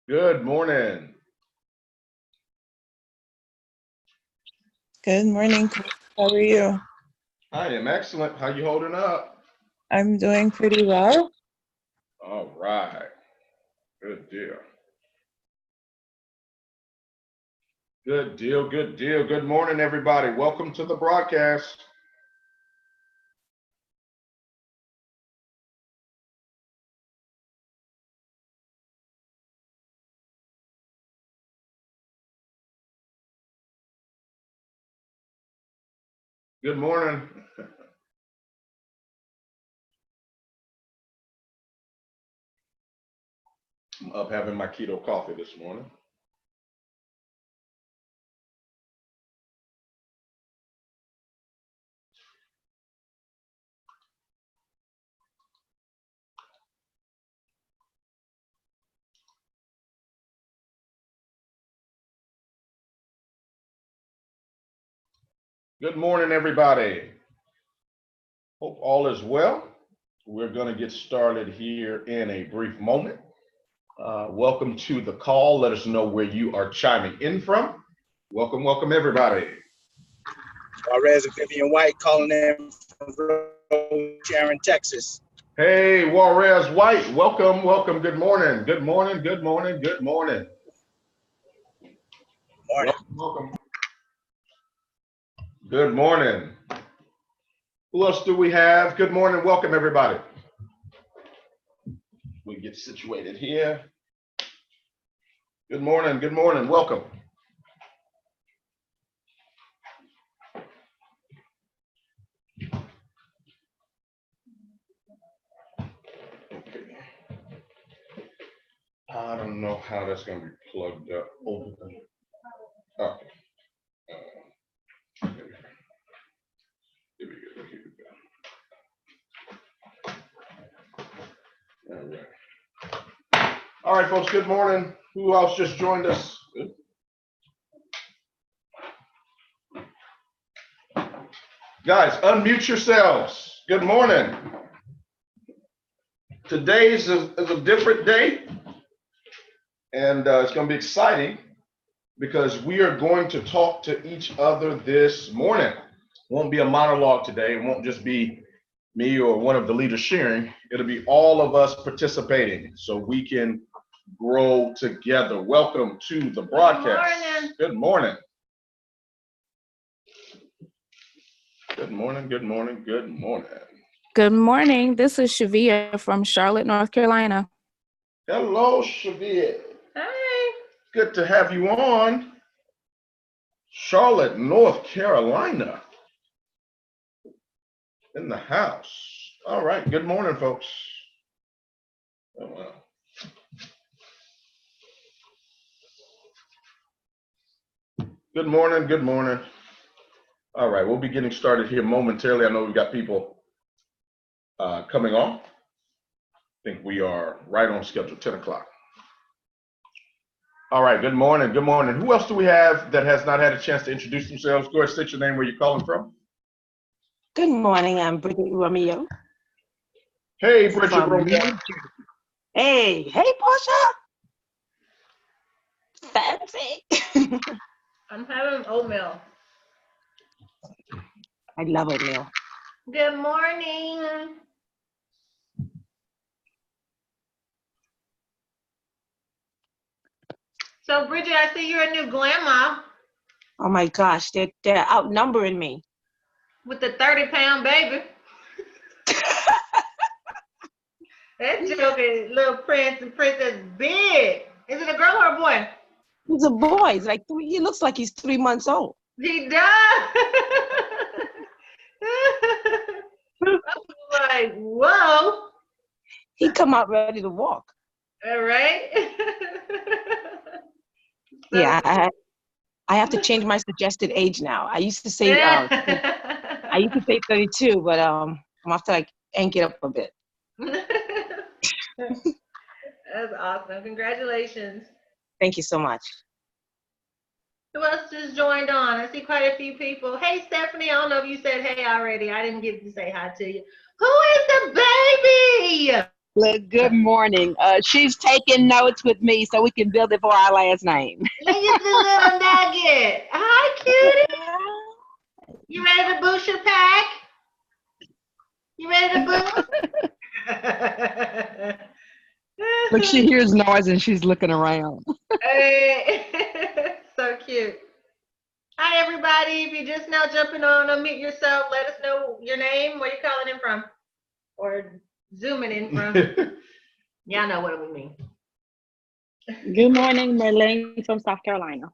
Good morning. Good morning, Coach. How are you? I am excellent. How you holding up? I'm doing pretty well. All right. Good deal. Good deal. Good deal. Good morning, everybody. Welcome to the broadcast. Good morning. I'm up having my keto coffee this morning. Good morning, everybody. Hope all is well. We're going to get started here in a brief moment. Welcome to the call. Let us know where you are chiming in from. Welcome, everybody. Jarrod and Vivian White calling in from Sharon, Texas. Hey, Juarez White, welcome. Good morning. Good morning. Morning. Welcome. Good morning. Who else do we have? Good morning. Welcome, everybody. We get situated here. Good morning. Welcome. Okay. I don't know how that's going to be plugged up. Okay. Here we go. All right, folks, good morning. Who else just joined us? Guys, unmute yourselves. Good morning. Today is a different day, and it's going to be exciting because we are going to talk to each other this morning. It won't be a monologue today. It won't just be me or one of the leaders sharing. It'll be all of us participating so we can grow together. Welcome to the broadcast. Good morning. Good morning. Good morning. This is Shavia from Charlotte, North Carolina. Hello, Shavia. Hi. Good to have you on. Charlotte, North Carolina. In the house. All right. Good morning, folks. Oh, wow. Good morning. All right, we'll be getting started here momentarily. I know we've got people coming on. I think we are right on schedule, 10 o'clock. All right, good morning. Who else do we have that has not had a chance to introduce themselves? Go ahead, state your name, where you're calling from. Good morning, I'm Bridget Romeo. Hey, Bridget Romeo. Hey, Porshea. Fancy. I'm having oatmeal. I love oatmeal. Good morning. So, Bridget, I see you're a new grandma Oh my gosh, they're outnumbering me. with the 30-pound baby. That joke is little prince and princess big. Is it a girl or a boy? He's a boy. He's like he looks like he's 3 months old. He does. I was like, whoa. He come out ready to walk. All right. Yeah, I have to change my suggested age now. I used to say 32, but I'm have to like yank it up a bit. That's awesome. Congratulations. Thank you so much. Who else just joined on? I see quite a few people. Hey, Stephanie, I don't know if you said hey already. I didn't get to say hi to you. Who is the baby? Look, good morning. She's taking notes with me so we can build it for our last name. Look at the little nugget. Hi, cutie. You ready to boost your pack? You ready to boost? Look, she hears noise and she's looking around. Hey. So cute. Hi, everybody. If you're just now jumping on, unmute yourself. Let us know your name, where you're calling in from, or zooming in from. Y'all know what we mean. Good morning, Marlene from South Carolina.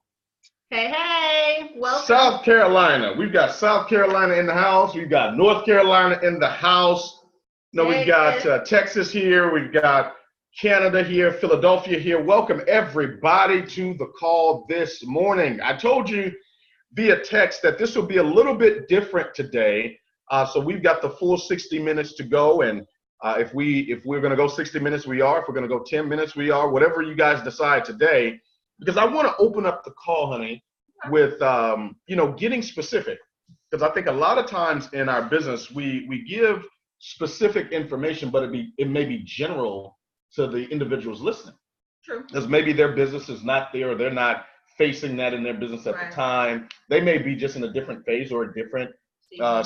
Hey, welcome. South Carolina. We've got South Carolina in the house. We've got North Carolina in the house. No, we've got Texas here. We've got Canada here, Philadelphia here. Welcome everybody to the call this morning. I told you via text that this will be a little bit different today. So we've got the full 60 minutes to go. And if we're going to go 60 minutes, we are. If we're going to go 10 minutes, we are. Whatever you guys decide today, because I want to open up the call, honey, with getting specific. Because I think a lot of times in our business, we give specific information, but it may be general to the individuals listening. True. Because maybe their business is not there, or they're not facing that in their business at the time. They may be just in a different phase or a different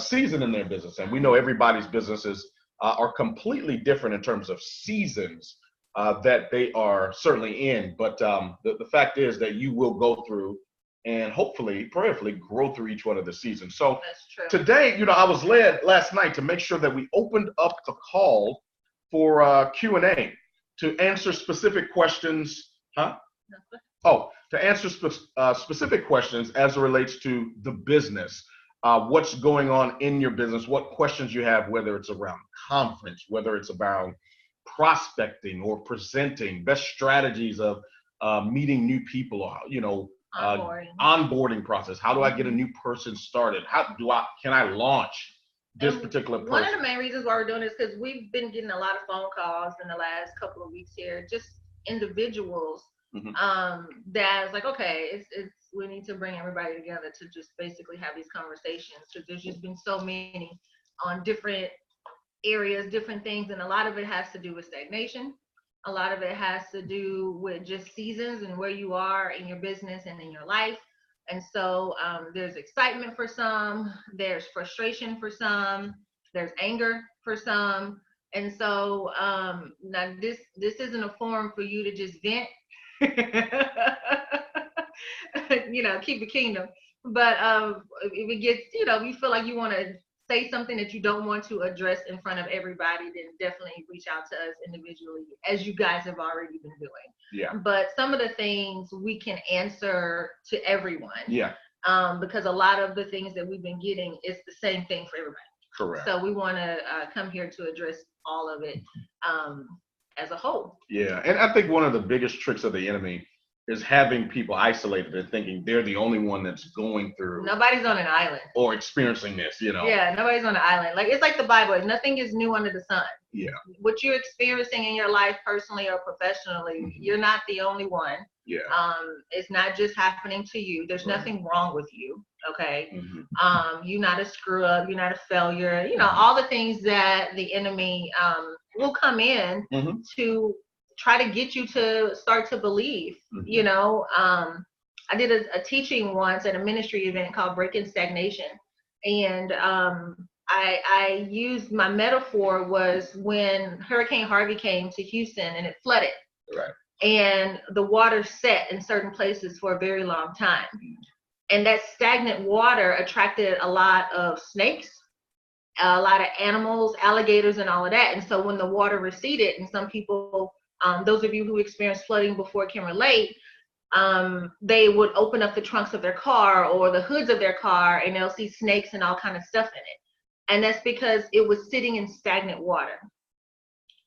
season in their business. And we know everybody's businesses are completely different in terms of seasons that they are certainly in. But the fact is that you will go through and hopefully, prayerfully, grow through each one of the seasons. So today, I was led last night to make sure that we opened up the call for Q&A to answer specific questions. To answer specific questions as it relates to the business. What's going on in your business, what questions you have, whether it's around conference, whether it's about prospecting or presenting, best strategies of meeting new people, onboarding process. How do I get a new person started? Can I launch this particular person? One of the main reasons why we're doing this is because we've been getting a lot of phone calls in the last couple of weeks here, just individuals that's like, okay, it's we need to bring everybody together to just basically have these conversations, because there's just been so many on different areas, different things, and a lot of it has to do with stagnation. A lot of it has to do with just seasons and where you are in your business and in your life. And so there's excitement for some, there's frustration for some, there's anger for some. And so now this isn't a forum for you to just vent, keep the kingdom. But if it gets, if you feel like you want to say something that you don't want to address in front of everybody, then definitely reach out to us individually, as you guys have already been doing. Yeah. But some of the things we can answer to everyone. Yeah. Because a lot of the things that we've been getting is the same thing for everybody. Correct. So we want to come here to address all of it as a whole. Yeah. And I think one of the biggest tricks of the enemy is having people isolated and thinking they're the only one that's going through. Nobody's on an island. Or experiencing this, Yeah, nobody's on an island. Like, it's like the Bible. Nothing is new under the sun. Yeah. What you're experiencing in your life, personally or professionally, you're not the only one. Yeah. It's not just happening to you. There's nothing wrong with you. Okay. You're not a screw up. You're not a failure. All the things that the enemy will come in to try to get you to start to believe. I did a teaching once at a ministry event called Breaking Stagnation. And I used, my metaphor was when Hurricane Harvey came to Houston and it flooded. Right. And the water set in certain places for a very long time. And that stagnant water attracted a lot of snakes, a lot of animals, alligators, and all of that. And so when the water receded, and some people, those of you who experienced flooding before can relate, they would open up the trunks of their car or the hoods of their car, and they'll see snakes and all kind of stuff in it. And that's because it was sitting in stagnant water.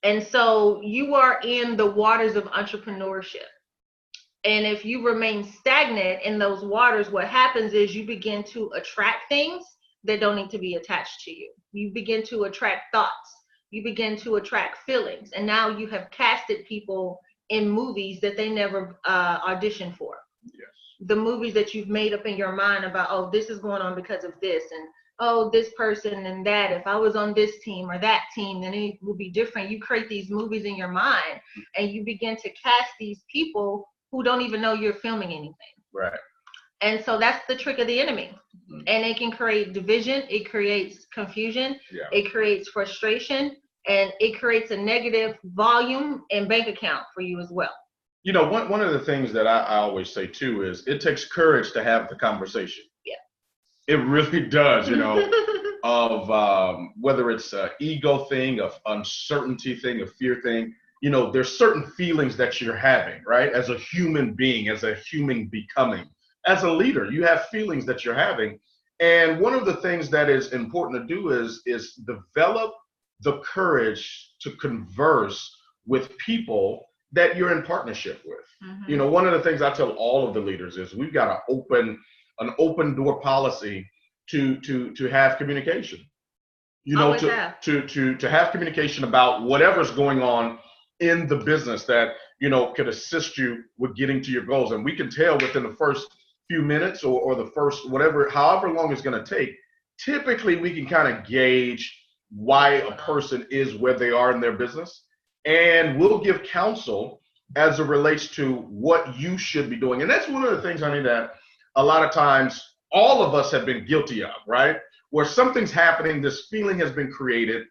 And so you are in the waters of entrepreneurship. And if you remain stagnant in those waters, what happens is you begin to attract things that don't need to be attached to you. You begin to attract thoughts. You begin to attract feelings. And now you have casted people in movies that they never auditioned for. Yes. The movies that you've made up in your mind about, oh, this is going on because of this, and oh, this person and that, if I was on this team or that team, then it would be different. You create these movies in your mind and you begin to cast these people who don't even know you're filming anything. Right. And so that's the trick of the enemy. And it can create division, it creates confusion, it creates frustration, and it creates a negative volume and bank account for you as well. You know, one of the things that I always say too is it takes courage to have the conversation. Yeah. It really does, you know, of whether it's an ego thing, of uncertainty thing, a fear thing. You know, there's certain feelings that you're having, right? As a human being, as a human becoming. As a leader, you have feelings that you're having. And one of the things that is important to do is develop the courage to converse with people that you're in partnership with. You know, one of the things I tell all of the leaders is we've got an open door policy to have communication. You know, to have communication about whatever's going on in the business that, you know, could assist you with getting to your goals. And we can tell within the first few minutes or the first however long it's going to take, typically we can kind of gauge why a person is where they are in their business. And we'll give counsel as it relates to what you should be doing. And that's one of the things, I mean, that a lot of times all of us have been guilty of, right? Where something's happening, this feeling has been created,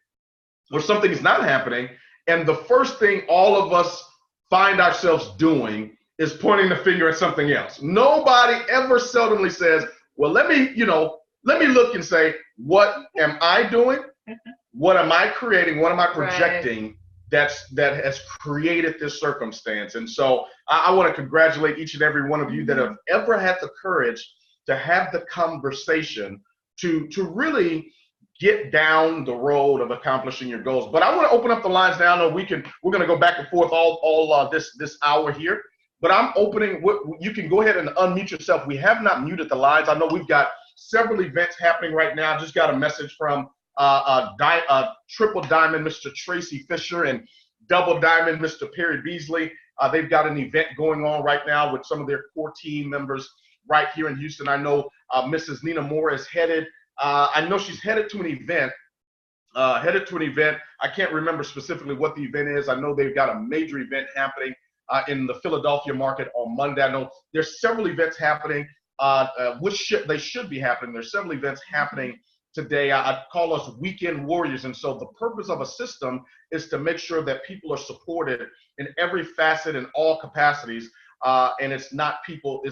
or something is not happening. And the first thing all of us find ourselves doing is pointing the finger at something else. Nobody ever seldomly says, well, let me look and say, what am I doing? What am I creating? What am I projecting that has created this circumstance? And so I want to congratulate each and every one of you that have ever had the courage to have the conversation to really get down the road of accomplishing your goals. But I want to open up the lines now. I know we're going to go back and forth all this hour here. But I'm opening, you can go ahead and unmute yourself. We have not muted the lines. I know we've got several events happening right now. I just got a message from Triple Diamond, Mr. Tracy Fisher, and Double Diamond, Mr. Perry Beasley. They've got an event going on right now with some of their core team members right here in Houston. I know Mrs. Nina Moore is headed. I know she's headed to an event. I can't remember specifically what the event is. I know they've got a major event happening in the Philadelphia market on Monday. I know there's several events happening, they should be happening. There's several events happening today. I call us weekend warriors. And so the purpose of a system is to make sure that people are supported in every facet and all capacities. And it's not people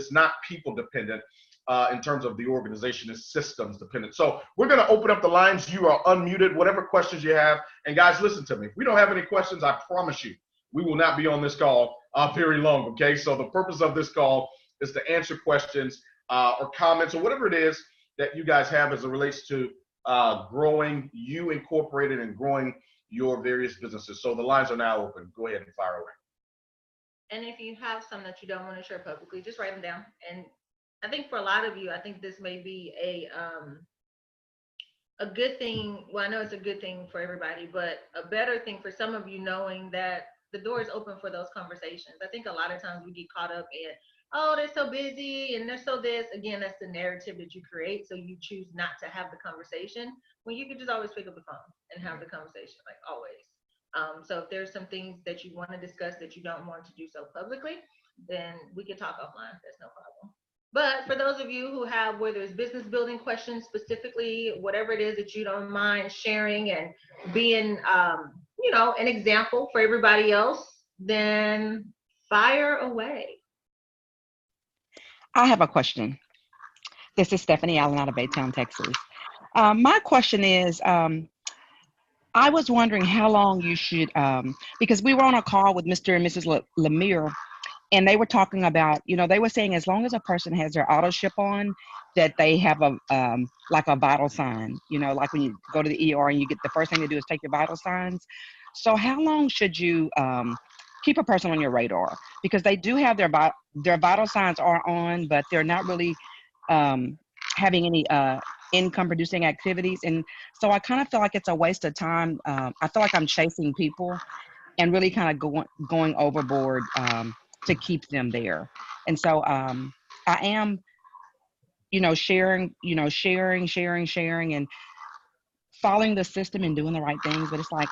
dependent in terms of the organization, it's systems dependent. So we're going to open up the lines. You are unmuted, whatever questions you have. And guys, listen to me. If we don't have any questions, I promise you, we will not be on this call very long, okay? So the purpose of this call is to answer questions or comments or whatever it is that you guys have as it relates to growing you incorporated and growing your various businesses. So the lines are now open. Go ahead and fire away. And if you have some that you don't want to share publicly, just write them down. And I think for a lot of you, I think this may be a good thing. Well, I know it's a good thing for everybody, but a better thing for some of you, knowing that the door is open for those conversations. I think a lot of times we get caught up in, oh, they're so busy and they're so this. Again, that's the narrative that you create. So you choose not to have the conversation when you could just always pick up the phone and have the conversation, like always. So if there's some things that you want to discuss that you don't want to do so publicly, then we can talk offline. That's no problem. But for those of you who have, whether it's business building questions specifically, whatever it is that you don't mind sharing and being, an example for everybody else, then fire away. I have a question. This is Stephanie Allen out of Baytown, Texas. My question is, I was wondering how long you should, because we were on a call with Mr. and Mrs. Lemire, and they were talking about, they were saying as long as a person has their auto ship on, that they have like a vital sign, like when you go to the ER and you get the first thing to do is take your vital signs. So how long should you keep a person on your radar? Because they do have their vital signs are on, but they're not really having any income producing activities. And so I kind of feel like it's a waste of time. I feel like I'm chasing people and really kind of going overboard to keep them there. And so I am, sharing, sharing, and following the system and doing the right things. But it's like,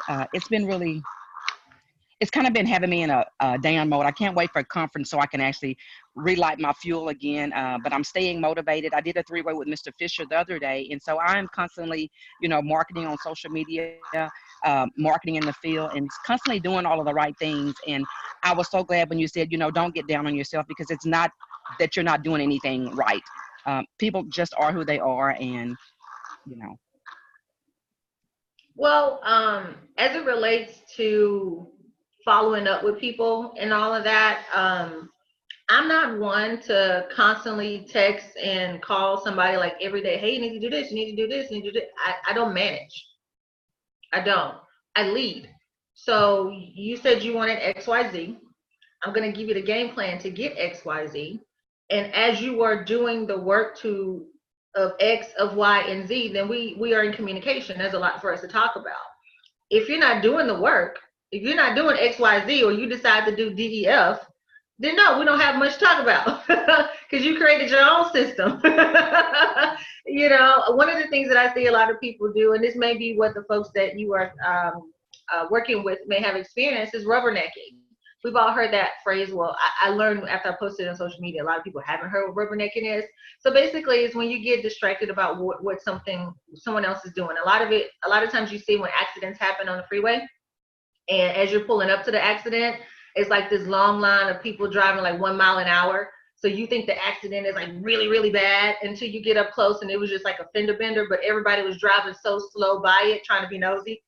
it's kind of been having me in a down mode. I can't wait for a conference so I can actually relight my fuel again. But I'm staying motivated. I did a 3-way with Mr. Fisher the other day. And so I'm constantly, marketing on social media, marketing in the field, and constantly doing all of the right things. And I was so glad when you said, don't get down on yourself, because it's not that you're not doing anything right. People just are who they are. And, Well, as it relates to following up with people and all of that, I'm not one to constantly text and call somebody like every day, hey, you need to do this, you need to do this, you need to do this. I don't manage. I don't. I lead. So you said you wanted XYZ. I'm going to give you the game plan to get XYZ. And as you are doing the work of X, of Y, and Z, then we are in communication. There's a lot for us to talk about. If you're not doing the work, if you're not doing X, Y, Z, or you decide to do D, E, F, then no, we don't have much to talk about because you created your own system. One of the things that I see a lot of people do, and this may be what the folks that you are working with may have experienced, is rubbernecking. We've all heard that phrase. Well, I learned after I posted on social media, a lot of people haven't heard what rubbernecking is. So basically, it's when you get distracted about what someone else is doing. A lot of times you see when accidents happen on the freeway, and as you're pulling up to the accident, it's like this long line of people driving like 1 mile an hour. So you think the accident is like really, really bad until you get up close and it was just like a fender bender, but everybody was driving so slow by it, trying to be nosy.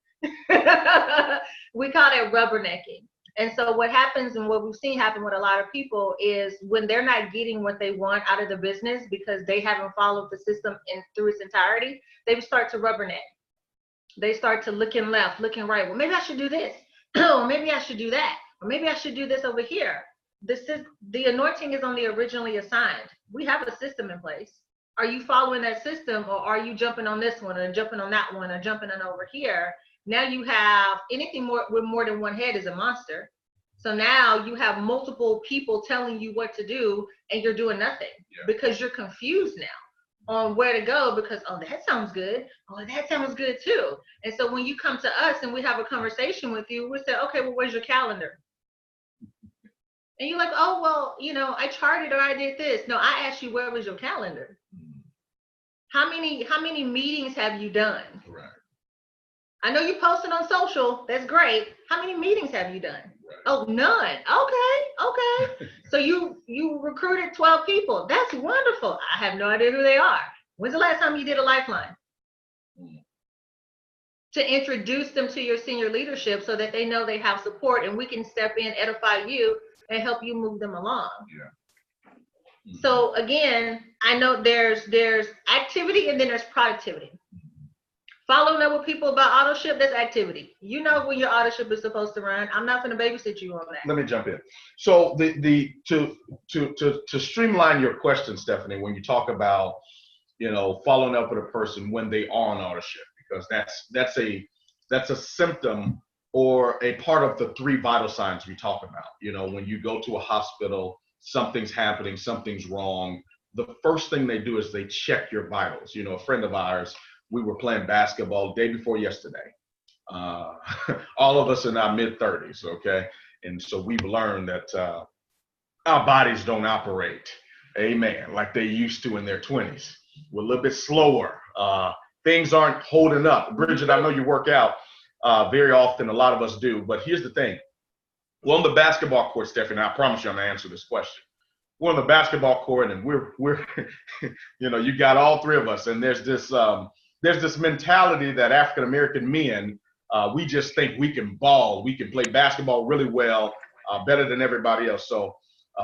We call that rubbernecking. And so what happens, and what we've seen happen with a lot of people, is when they're not getting what they want out of the business because they haven't followed the system through its entirety, they start to rubberneck. They start to looking left, looking right. Well, maybe I should do this. Or maybe I should do that. Or maybe I should do this over here. The anointing is only originally assigned. We have a system in place. Are you following that system, or are you jumping on this one and jumping on that one or jumping on over here? Now you have anything with more than one head is a monster. So now you have multiple people telling you what to do and you're doing nothing because you're confused now on where to go because, oh, that sounds good. Oh, that sounds good too. And so when you come to us and we have a conversation with you, we say, okay, well, where's your calendar? And you're like, oh, well, I charted or I did this. No, I asked you, where was your calendar? How many meetings have you done? Right. I know you posted on social. That's great. How many meetings have you done? Right. Oh, none. Okay. So you recruited 12 people. That's wonderful. I have no idea who they are. When's the last time you did a lifeline? To introduce them to your senior leadership so that they know they have support and we can step in, edify you, and help you move them along. Yeah. So again, I know there's activity and then there's productivity. Following up with people about auto ship, that's activity. You know when your auto ship is supposed to run. I'm not going to babysit you on that. Let me jump in. So to streamline your question, Stephanie, when you talk about following up with a person when they are on auto ship, because that's a symptom or a part of the 3 vital signs we talk about. When you go to a hospital, something's happening, something's wrong. The first thing they do is they check your vitals. A friend of ours, we were playing basketball day before yesterday. All of us in our mid-30s, okay? And so we've learned that our bodies don't operate, amen, like they used to in their 20s. We're a little bit slower. Things aren't holding up. Bridget, I know you work out very often. A lot of us do. But here's the thing. We're on the basketball court, Stephanie, and I promise you I'm going to answer this question. We're on the basketball court, and we're you got all 3 of us, and there's this mentality that African-American men, we just think we can ball. We can play basketball really well, better than everybody else. So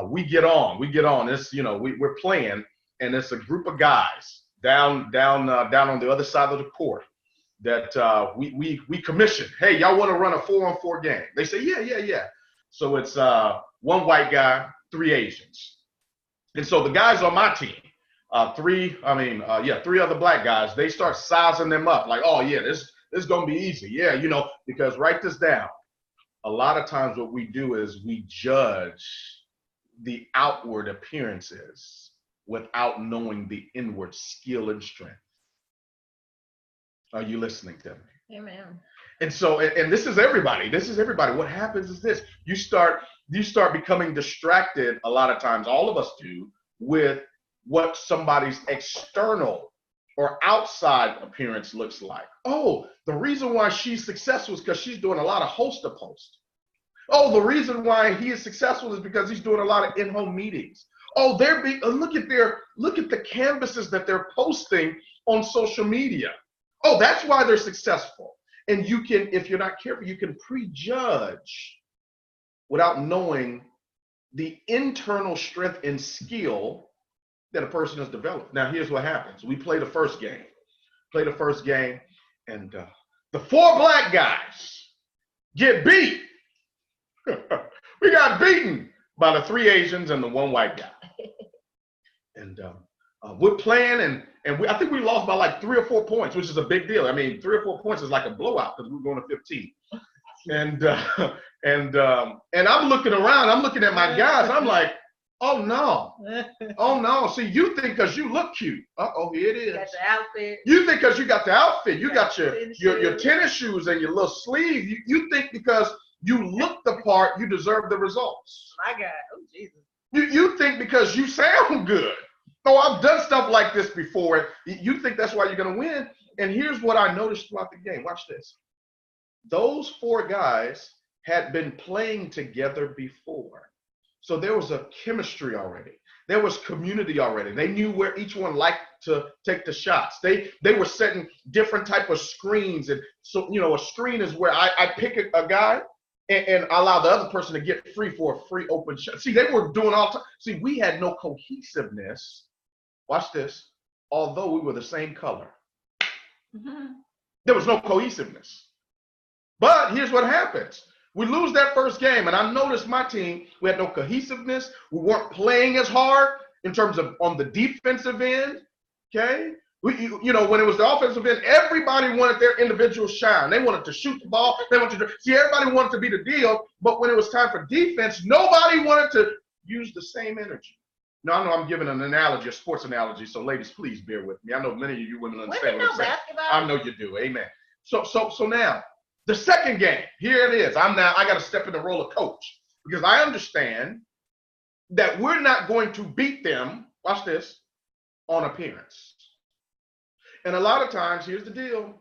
we get on. It's, we're playing, and it's a group of guys down on the other side of the court that we commission. Hey, y'all want to run a 4-on-4 game? They say, yeah. So it's 1 white guy, 3 Asians. And so the guys on my team, 3 other black guys, they start sizing them up like, oh yeah, this is going to be easy. Yeah, because write this down. A lot of times what we do is we judge the outward appearances without knowing the inward skill and strength. Are you listening to me? Amen. And so, and this is everybody. This is everybody. What happens is this: you start becoming distracted a lot of times. All of us do, with what somebody's external or outside appearance looks like. Oh, the reason why she's successful is because she's doing a lot of host to post. Oh, the reason why he is successful is because he's doing a lot of in-home meetings. Oh, look at the canvases that they're posting on social media. Oh, that's why they're successful. And you can, if you're not careful, you can prejudge without knowing the internal strength and skill that a person has developed. Now, here's what happens. We play the first game. And the 4 black guys get beat. We got beaten by the 3 Asians and the 1 white guy. And we're playing, and I think we lost by like 3 or 4 points, which is a big deal. I mean, 3 or 4 points is like a blowout because we're going to 15. And I'm looking around, I'm looking at my guys, I'm like, oh no. See, you think because you look cute. Uh-oh, here it is. You got the outfit. You think because you got the outfit, you got your tennis shoes and your little sleeve. You think because you look the part, you deserve the results. My God, oh Jesus. You think because you sound good. Oh, I've done stuff like this before. You think that's why you're going to win. And here's what I noticed throughout the game. Watch this. Those 4 guys had been playing together before. So there was a chemistry already. There was community already. They knew where each one liked to take the shots. They were setting different type of screens. And so, a screen is where I pick a guy and allow the other person to get free for a free open shot. See, they were doing all time. See, we had no cohesiveness. Watch this. Although we were the same color. Mm-hmm. There was no cohesiveness. But here's what happens. We lose that first game, and I noticed my team, we had no cohesiveness. We weren't playing as hard in terms of on the defensive end, okay? When it was the offensive end, everybody wanted their individual shine. They wanted to shoot the ball. Everybody wanted to be the deal, but when it was time for defense, nobody wanted to use the same energy. Now, I know I'm giving an analogy, a sports analogy, so ladies, please bear with me. I know many of you women understand what I'm saying. I know you do, amen. So now, the second game, here it is. I got to step in the role of coach because I understand that we're not going to beat them, watch this, on appearance. And a lot of times, here's the deal,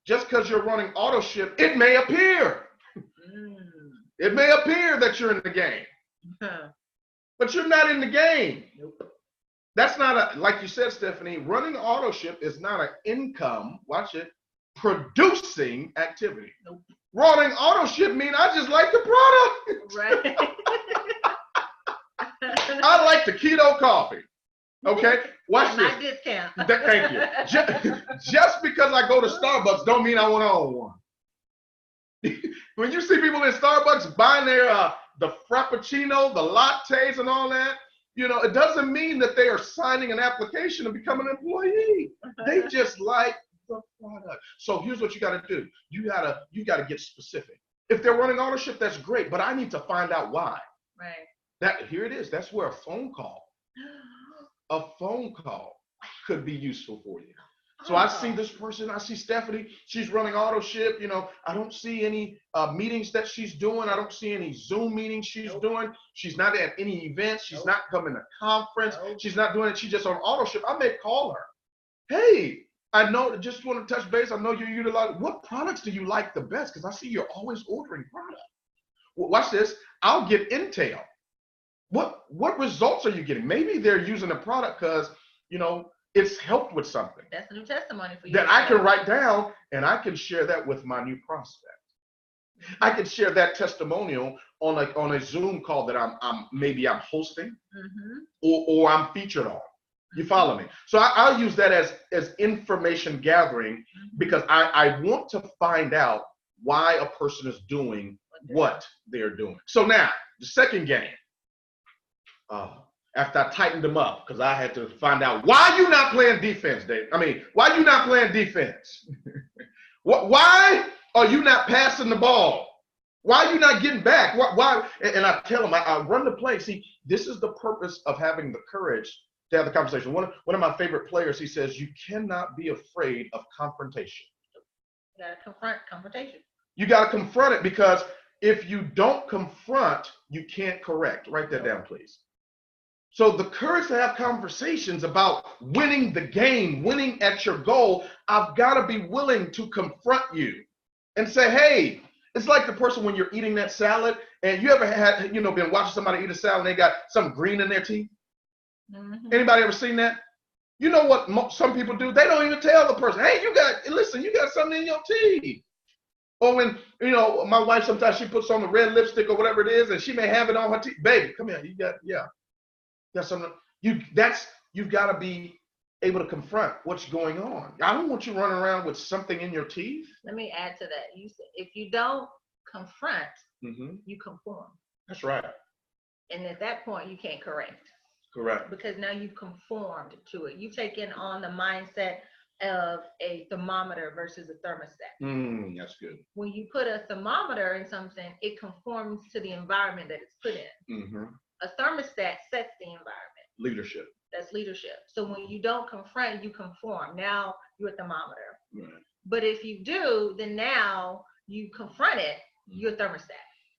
just because you're running auto ship, it may appear. It may appear that you're in the game. But you're not in the game. Nope. That's not like you said, Stephanie, running auto ship is not an income, watch it, producing activity. Nope. Running auto ship mean I just like the product. Right. I like the keto coffee. Okay, watch this. My discount. Thank you. Just because I go to Starbucks don't mean I want to own one. When you see people in Starbucks buying their the frappuccino, the lattes, and all that, it doesn't mean that they are signing an application to become an employee. They just like the product. So here's what you got to do. You got to get specific. If they're running auto ship, that's great, but I need to find out why. Right. Here it is. That's where a phone call could be useful for you. So I see this person, I see Stephanie, she's running auto ship. I don't see any meetings that she's doing. I don't see any Zoom meetings she's doing. She's not at any events. She's not coming to conference. She's not doing it. She's just on auto ship. I may call her. Hey, just want to touch base. I know you utilize, what products do you like the best? Because I see you're always ordering products. Well, watch this. I'll get intel. What results are you getting? Maybe they're using a product because, it's helped with something. That's a new testimony for you. That I can write down and I can share that with my new prospect. I can share that testimonial on a Zoom call that I'm hosting or I'm featured on. You follow me? So I'll use that as information gathering because I want to find out why a person is doing what they're doing. So now the second game. After I tightened them up, because I had to find out why you not playing defense, Dave. Why you not playing defense? Why are you not passing the ball? Why are you not getting back? Why? And I tell them, I run the play. See, this is the purpose of having the courage to have the conversation. One of my favorite players, he says, you cannot be afraid of confrontation. You gotta confront confrontation. You got to confront it, because if you don't confront, you can't correct. Write that down, please. So the courage to have conversations about winning the game, winning at your goal, I've got to be willing to confront you and say, hey, it's like the person when you're eating that salad, and you ever had, been watching somebody eat a salad and they got some green in their teeth? Mm-hmm. Anybody ever seen that? You know what some people do? They don't even tell the person, hey, you got something in your teeth. Or when, my wife, sometimes she puts on the red lipstick or whatever it is, and she may have it on her teeth. Baby, come here. You got something. You've got to be able to confront what's going on. I don't want you running around with something in your teeth. Let me add to that. You said if you don't confront, you conform. That's right. And at that point, you can't correct. Correct. Because now you've conformed to it. You've taken on the mindset of a thermometer versus a thermostat. That's good. When you put a thermometer in something, it conforms to the environment that it's put in. A thermostat sets the environment. Leadership. That's leadership. So when you don't confront, you conform. Now you're a thermometer. Right. But if you do, then now you confront it, you're a thermostat.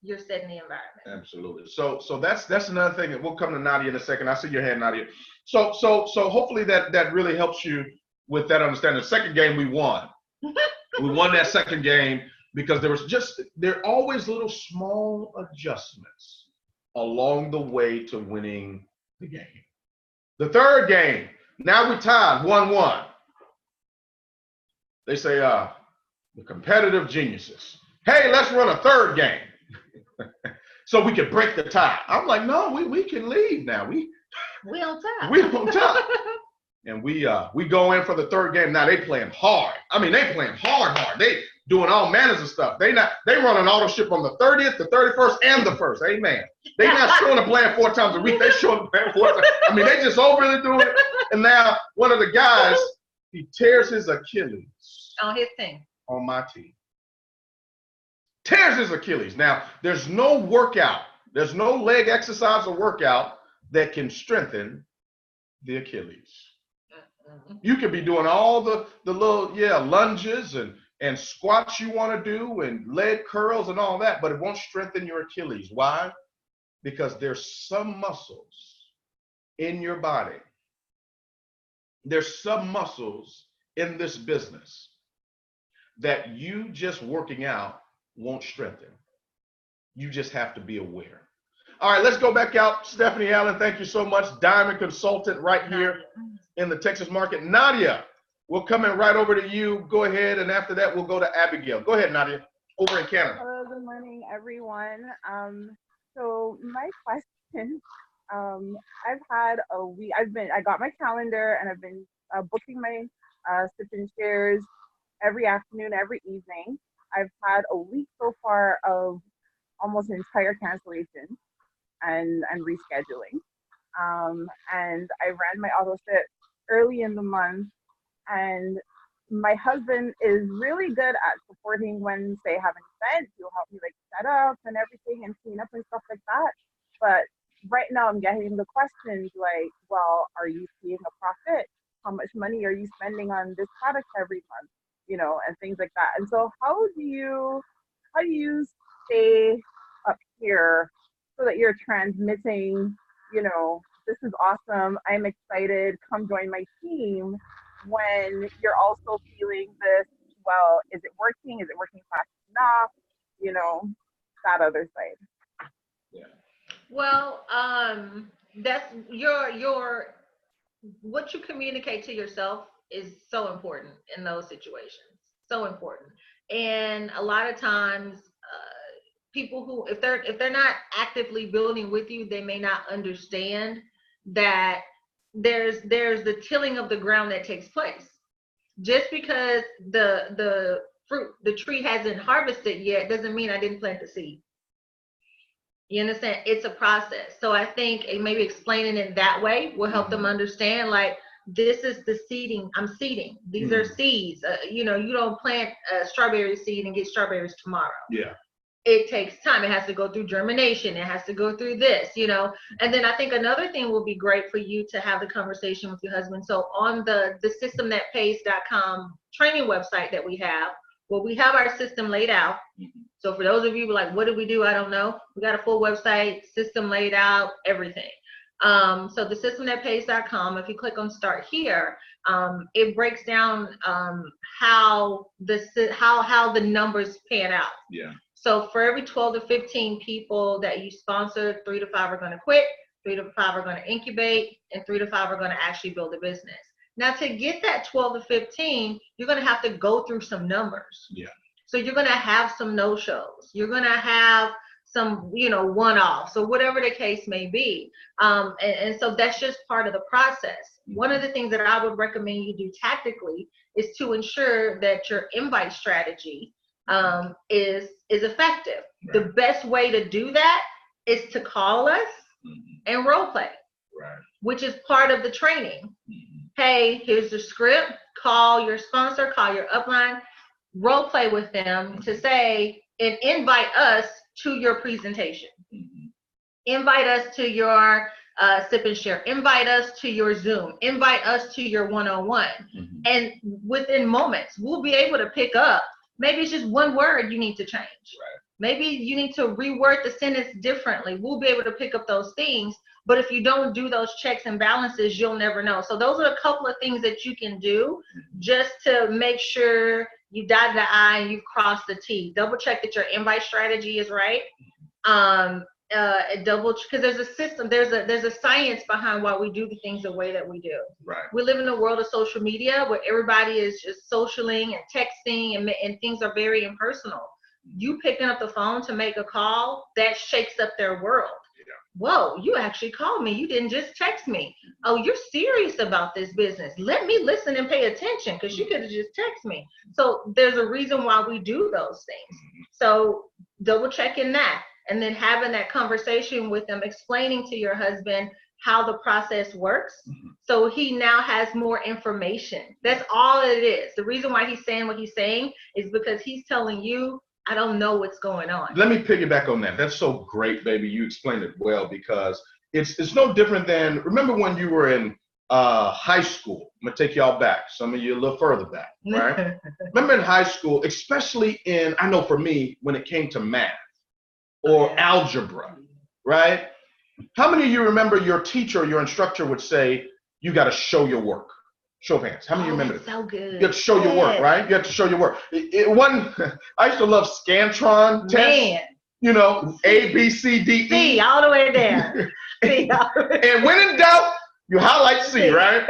You're setting the environment. Absolutely. So that's another thing that we'll come to Nadia in a second. I see your hand, Nadia. So hopefully that really helps you with that understanding. The second game we won. We won that second game because there are always little small adjustments along the way to winning the game. The third game, now we tied 1-1. They say, the competitive geniuses. Hey, let's run a third game. So we can break the tie. I'm like, no, we can leave now. We on top. We on top. And we go in for the third game. Now they playing hard. I mean, they playing hard. They doing all manners of stuff. They running auto ship on the 30th, the 31st, and the 1st. Amen. They not showing up playing 4 times a week. They showing up playing 4 times. I mean, they just overly doing it. And now one of the guys, he tears his Achilles on his team. On my team. Tears his Achilles. Now, there's no workout. There's no leg exercise or workout that can strengthen the Achilles. You could be doing all the little, lunges and squats you want to do and leg curls and all that, but it won't strengthen your Achilles. Why? Because there's some muscles in your body. There's some muscles in this business that you just working out won't strengthen. You just have to be aware. All right, let's go back out. Stephanie Allen, thank you so much. Diamond consultant right here in the Texas market. Nadia, we're coming right over to you. Go ahead, and after that, we'll go to Abigail. Go ahead, Nadia, over in Canada. Hello, good morning, everyone. So my question, I've had a week. I got my calendar, and I've been booking my sit-in shares every afternoon, every evening. I've had a week so far of almost an entire cancellation and rescheduling. And I ran my auto sit early in the month, and my husband is really good at supporting when, say, have an event. He'll help me like set up and everything and clean up and stuff like that. But right now I'm getting the questions like, well, are you seeing a profit? How much money are you spending on this product every month? And things like that. And so how do you stay up here so that you're transmitting, this is awesome, I'm excited, come join my team, when you're also feeling this, well, is it working fast enough? That other side. Yeah. Well, that's your what you communicate to yourself is so important in those situations. So important. And a lot of times people who, if they're not actively building with you, they may not understand that there's the tilling of the ground that takes place. Just because the tree hasn't harvested yet doesn't mean I didn't plant the seed. You understand? It's a process. So I think maybe explaining it that way will help them understand, like, this is the seeding. I'm seeding. These are seeds. You don't plant a strawberry seed and get strawberries tomorrow. Yeah. it takes time. It has to go through germination. It has to go through this, you know. And then I think another thing will be great for you to have the conversation with your husband. So on the systemthatpays.com training website that we have, well, we have our system laid out. So for those of you who are like, what do we do? I don't know. We got a full website, system laid out, everything. So the systemthatpays.com, if you click on start here, it breaks down how the numbers pan out. Yeah. So for every 12 to 15 people that you sponsor, 3 to 5 are going to quit, 3 to 5 are going to incubate, and 3 to 5 are going to actually build a business. Now, to get that 12 to 15, you're going to have to go through some numbers. Yeah. So you're going to have some no-shows. You're going to have some, you know, one-offs or whatever the case may be. And so that's just part of the process. One of the things that I would recommend you do tactically is to ensure that your invite strategy is effective. Right. The best way to do that is to call us and role play, Right. which is part of the training. Hey, here's the script. Call your sponsor, call your upline, role play with them to say and invite us to your presentation. Invite us to your sip and share. Invite us to your Zoom. Invite us to your one-on-one. And within moments, we'll be able to pick up. Maybe it's just one word you need to change. Right. Maybe you need to reword the sentence differently. We'll be able to pick up those things. But if you don't do those checks and balances, you'll never know. So those are a couple of things that you can do just to make sure you dot the I and you've crossed the T. Double check that your invite strategy is right. Because there's a system, there's a science behind why we do the things the way that we do. Right. We live in a world of social media where everybody is just socialing and texting and things are very impersonal. You picking up the phone to make a call, that shakes up their world. Yeah. Whoa, you actually called me. You didn't just text me. Oh, you're serious about this business. Let me listen and pay attention because you could have just texted me. So there's a reason why we do those things. So double checking that. And then having that conversation with them, explaining to your husband how the process works. So he now has more information. That's all it is. The reason why he's saying what he's saying is because he's telling you, I don't know what's going on. Let me piggyback on that. That's so great, baby. You explained it well because it's no different than, remember when you were in high school? I'm going to take y'all back. Some of you a little further back, right? Remember in high school, especially in, I know for me, when it came to math or algebra, right? How many of you remember your teacher or your instructor would say, you got to show your work? Show of hands. How many of you remember that? So good. You have to show your work, right? You have to show your work. It wasn't, I used to love Scantron tests. You know, A, B, C, D, E. C, all the way down. C, all the way down. And when in doubt, you highlight C, right?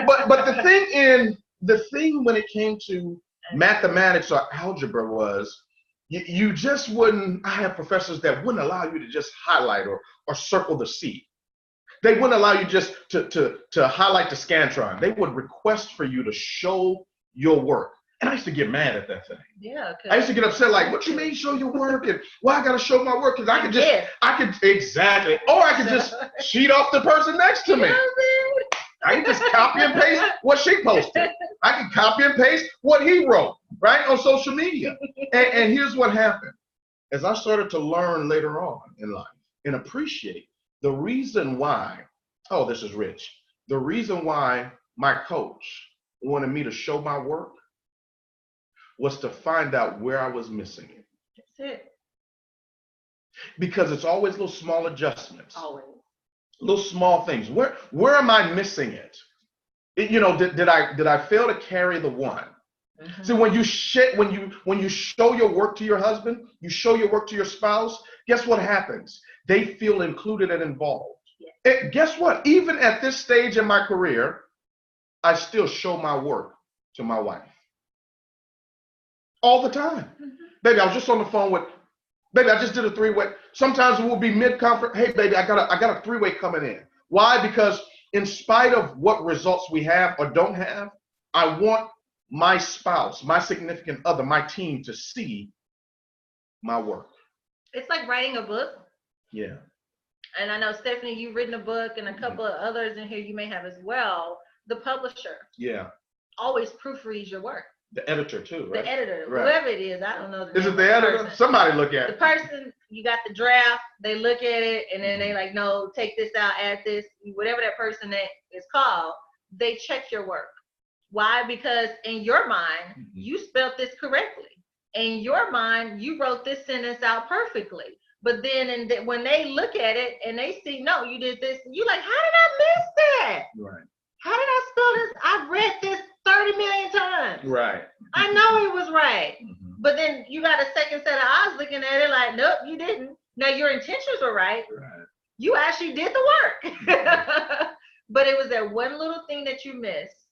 But the thing when it came to mathematics or algebra was, you just wouldn't, I have professors that wouldn't allow you to just highlight or circle the C. They wouldn't allow you just to highlight the Scantron. They would request for you to show your work. And I used to get mad at that thing. Yeah. I used to get upset, like, what you mean show your work? And why I gotta show my work? Because I could exactly. Or I could just cheat off the person next to me. I can just copy and paste what she posted. I can copy and paste what he wrote, right, on social media. And here's what happened. As I started to learn later on in life and appreciate the reason why, oh, this is rich. The reason why my coach wanted me to show my work was to find out where I was missing it. That's it. Because it's always little small adjustments. Always. Little small things. Where am I missing it? You know, did I fail to carry the one? See, when you show your work to your husband, you show your work to your spouse, guess what happens? They feel included and involved. Yeah. And guess what? Even at this stage in my career, I still show my work to my wife. All the time. Baby, I was just on the phone with, baby, I just did a 3-way. Sometimes it will be mid-conference. Hey, baby, I got a 3-way coming in. Why? Because in spite of what results we have or don't have, I want my spouse, my significant other, my team to see my work. It's like writing a book. Yeah. And I know, Stephanie, you've written a book, and a couple of others in here you may have as well. The publisher Yeah. always proofreads your work. The editor too, right? The editor, Right. whoever it is, I don't know. Is name it the of editor? person. Somebody look at The it. person, you got the draft, they look at it, and then they like, no, take this out, add this, whatever that person that is called, they check your work. Why? Because in your mind, you spelled this correctly. In your mind, you wrote this sentence out perfectly. But then when they look at it and they see, no, you did this, you like, how did I miss that? Right. How did I spell this? I've read this 30 million times. Right. I know it was right. Mhm. But then you got a second set of eyes looking at it like, nope, you didn't. Now your intentions were right. Right. You actually did the work. But it was that one little thing that you missed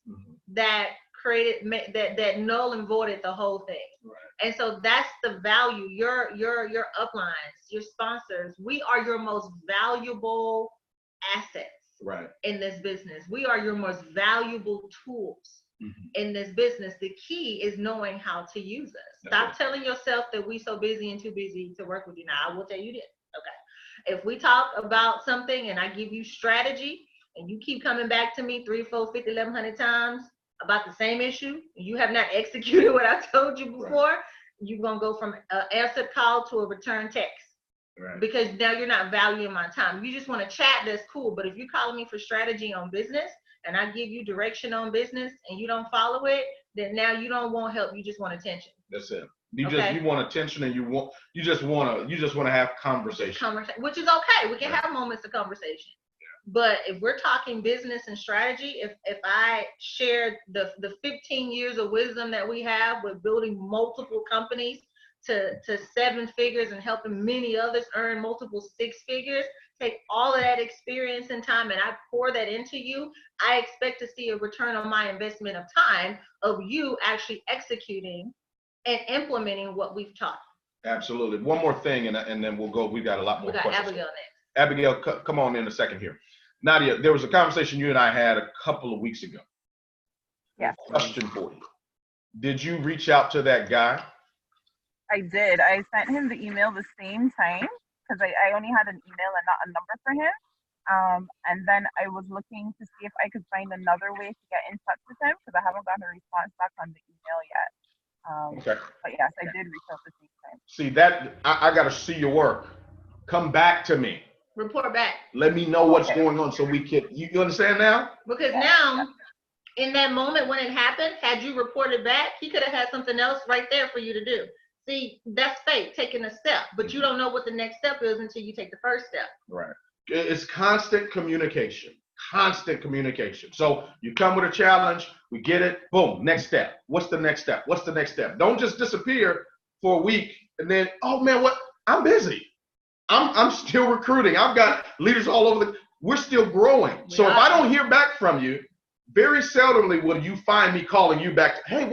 that created that null and voided the whole thing. Right. And so that's the value. Your uplines, your sponsors, we are your most valuable assets. Right. In this business. We are your most valuable tools in this business. The key is knowing how to use us. Stop telling yourself that we so busy and too busy to work with you. Now, I will tell you this. Okay. If we talk about something and I give you strategy and you keep coming back to me 3, 4, 50, 1,100 times about the same issue, and you have not executed what I told you before, you're going to go from an answered call to a return text. Right. Because now you're not valuing my time. You just want to chat, that's cool. But if you're calling me for strategy on business and I give you direction on business and you don't follow it, then now you don't want help. You just want attention. That's it. You want attention, and you just want to have conversation. Which is okay. We can have moments of conversation. But if we're talking business and strategy, if I shared the 15 years of wisdom that we have with building multiple companies to 7 figures and helping many others earn multiple 6 figures, take all of that experience and time and I pour that into you, I expect to see a return on my investment of time of you actually executing and implementing what we've taught. Absolutely. One more thing and then we'll go. We've got a lot more questions. Abigail next. Abigail, come on in a second here. Nadia, there was a conversation you and I had a couple of weeks ago. Yeah. Question for you. Did you reach out to that guy? I did. I sent him the email the same time because I only had an email and not a number for him. And then I was looking to see if I could find another way to get in touch with him because I haven't gotten a response back on the email yet. Okay. But yes, I did reach out the same time. See that I got to see your work. Come back to me. Report back. Let me know what's going on so we can. You understand now? Because now, in that moment when it happened, had you reported back, he could have had something else right there for you to do. See, that's faith, taking a step, but you don't know what the next step is until you take the first step. Right. It's constant communication. Constant communication. So you come with a challenge, we get it, boom, next step. What's the next step? What's the next step? Don't just disappear for a week and then, oh man, what? I'm busy. I'm still recruiting. I've got leaders all over we're still growing. So if I don't hear back from you, very seldomly will you find me calling you back. Hey,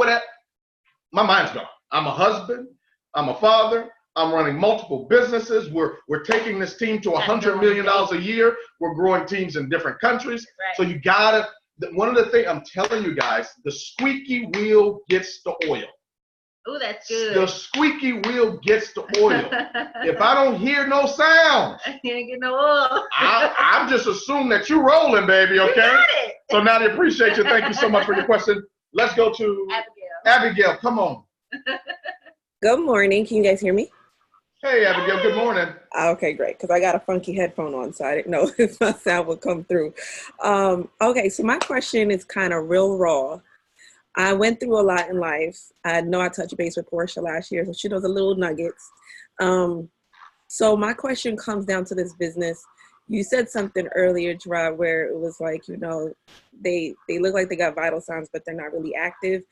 my mind's gone. I'm a husband. I'm a father. I'm running multiple businesses. We're taking this team to $100 million a year. We're growing teams in different countries. Right. So you gotta, one of the things I'm telling you guys, the squeaky wheel gets the oil. Oh, that's good. The squeaky wheel gets the oil. If I don't hear no sound, I can't get no oil. I'm just assuming that you're rolling, baby, okay? You got it. So Nadia, appreciate you. Thank you so much for your question. Let's go to Abigail, come on. Good morning. Can you guys hear me? Hey, Abigail, good morning. Okay, great, because I got a funky headphone on, so I didn't know if my sound would come through. Okay, so my question is kind of real raw. I went through a lot in life. I know I touched base with Porshea last year, so she knows the little nuggets. So my question comes down to this business. You said something earlier, Jarrod, where it was like, you know, they look like they got vital signs, but they're not really active.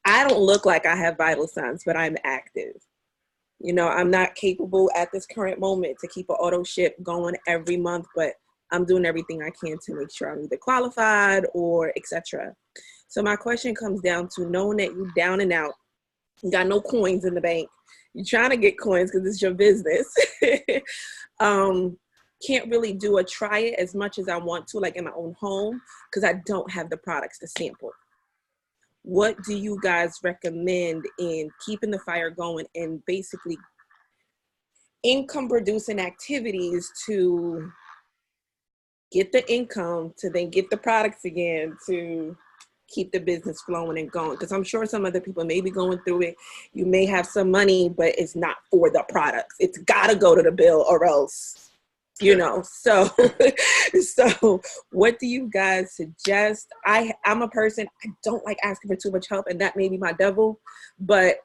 I don't look like I have vital signs, but I'm active. You know, I'm not capable at this current moment to keep an auto ship going every month, but I'm doing everything I can to make sure I'm either qualified or etc. So my question comes down to knowing that you're down and out, you got no coins in the bank, you're trying to get coins because it's your business. Can't really do a try it as much as I want to, like in my own home, because I don't have the products to sample. What do you guys recommend in keeping the fire going and basically income producing activities to get the income, to then get the products again, to keep the business flowing and going? Because I'm sure some other people may be going through it. You may have some money, but it's not for the products. It's got to go to the bill or else, you know. So, so what do you guys suggest? I'm a person, I don't like asking for too much help, and that may be my devil, but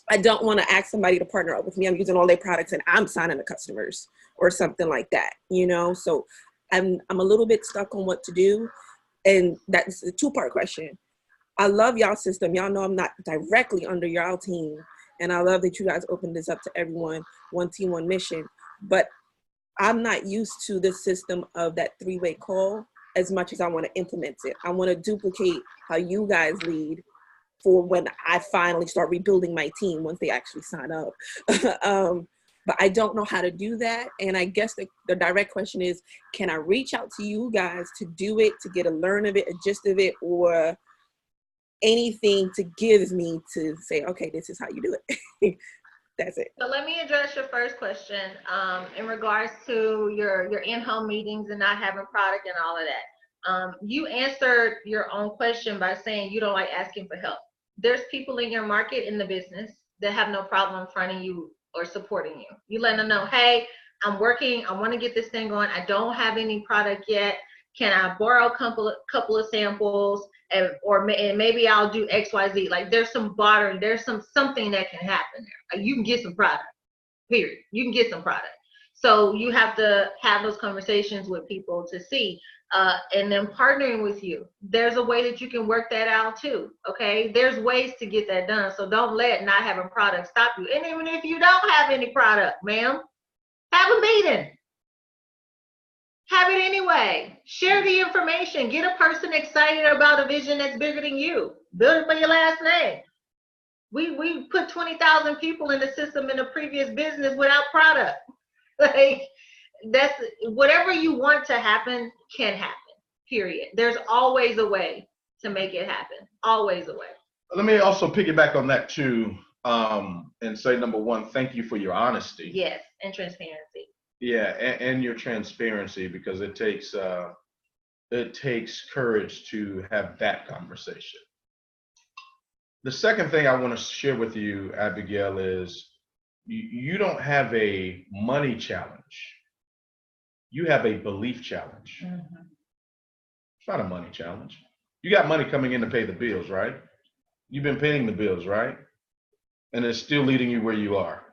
I don't want to ask somebody to partner up with me. I'm using all their products and I'm signing the customers or something like that, you know? So I'm a little bit stuck on what to do. And that's a two-part question. I love y'all system. Y'all know I'm not directly under y'all team. And I love that you guys opened this up to everyone, one team, one mission. But I'm not used to the system of that three-way call as much as I want to implement it. I want to duplicate how you guys lead for when I finally start rebuilding my team once they actually sign up. But I don't know how to do that. And I guess the direct question is, can I reach out to you guys to do it, to get a learn of it, a gist of it, or anything to give me to say, okay, this is how you do it. That's it. So let me address your first question in regards to your in-home meetings and not having product and all of that. You answered your own question by saying you don't like asking for help. There's people in your market in the business that have no problem fronting you or supporting you. You let them know, hey, I'm working, I want to get this thing going. I don't have any product yet. Can I borrow a couple of samples and maybe I'll do XYZ. Like there's some bartering, there's something that can happen there. You can get some product, period. You can get some product. So you have to have those conversations with people to see. And then partnering with you, there's a way that you can work that out too. Okay, there's ways to get that done. So don't let not having product stop you. And even if you don't have any product, ma'am, have a meeting. Have it anyway. Share the information. Get a person excited about a vision that's bigger than you. Build it by your last name. We put 20,000 people in the system in a previous business without product. Like, that's whatever you want to happen can happen, period. There's always a way to make it happen. Always a way. Let me also piggyback on that too, and say, number one, thank you for your honesty. Yes, and transparency. Yeah, and your transparency, because it takes courage to have that conversation. The second thing I want to share with you, Abigail, is you don't have a money challenge. You have a belief challenge. Mm-hmm. It's not a money challenge. You got money coming in to pay the bills, right? You've been paying the bills, right? And it's still leading you where you are.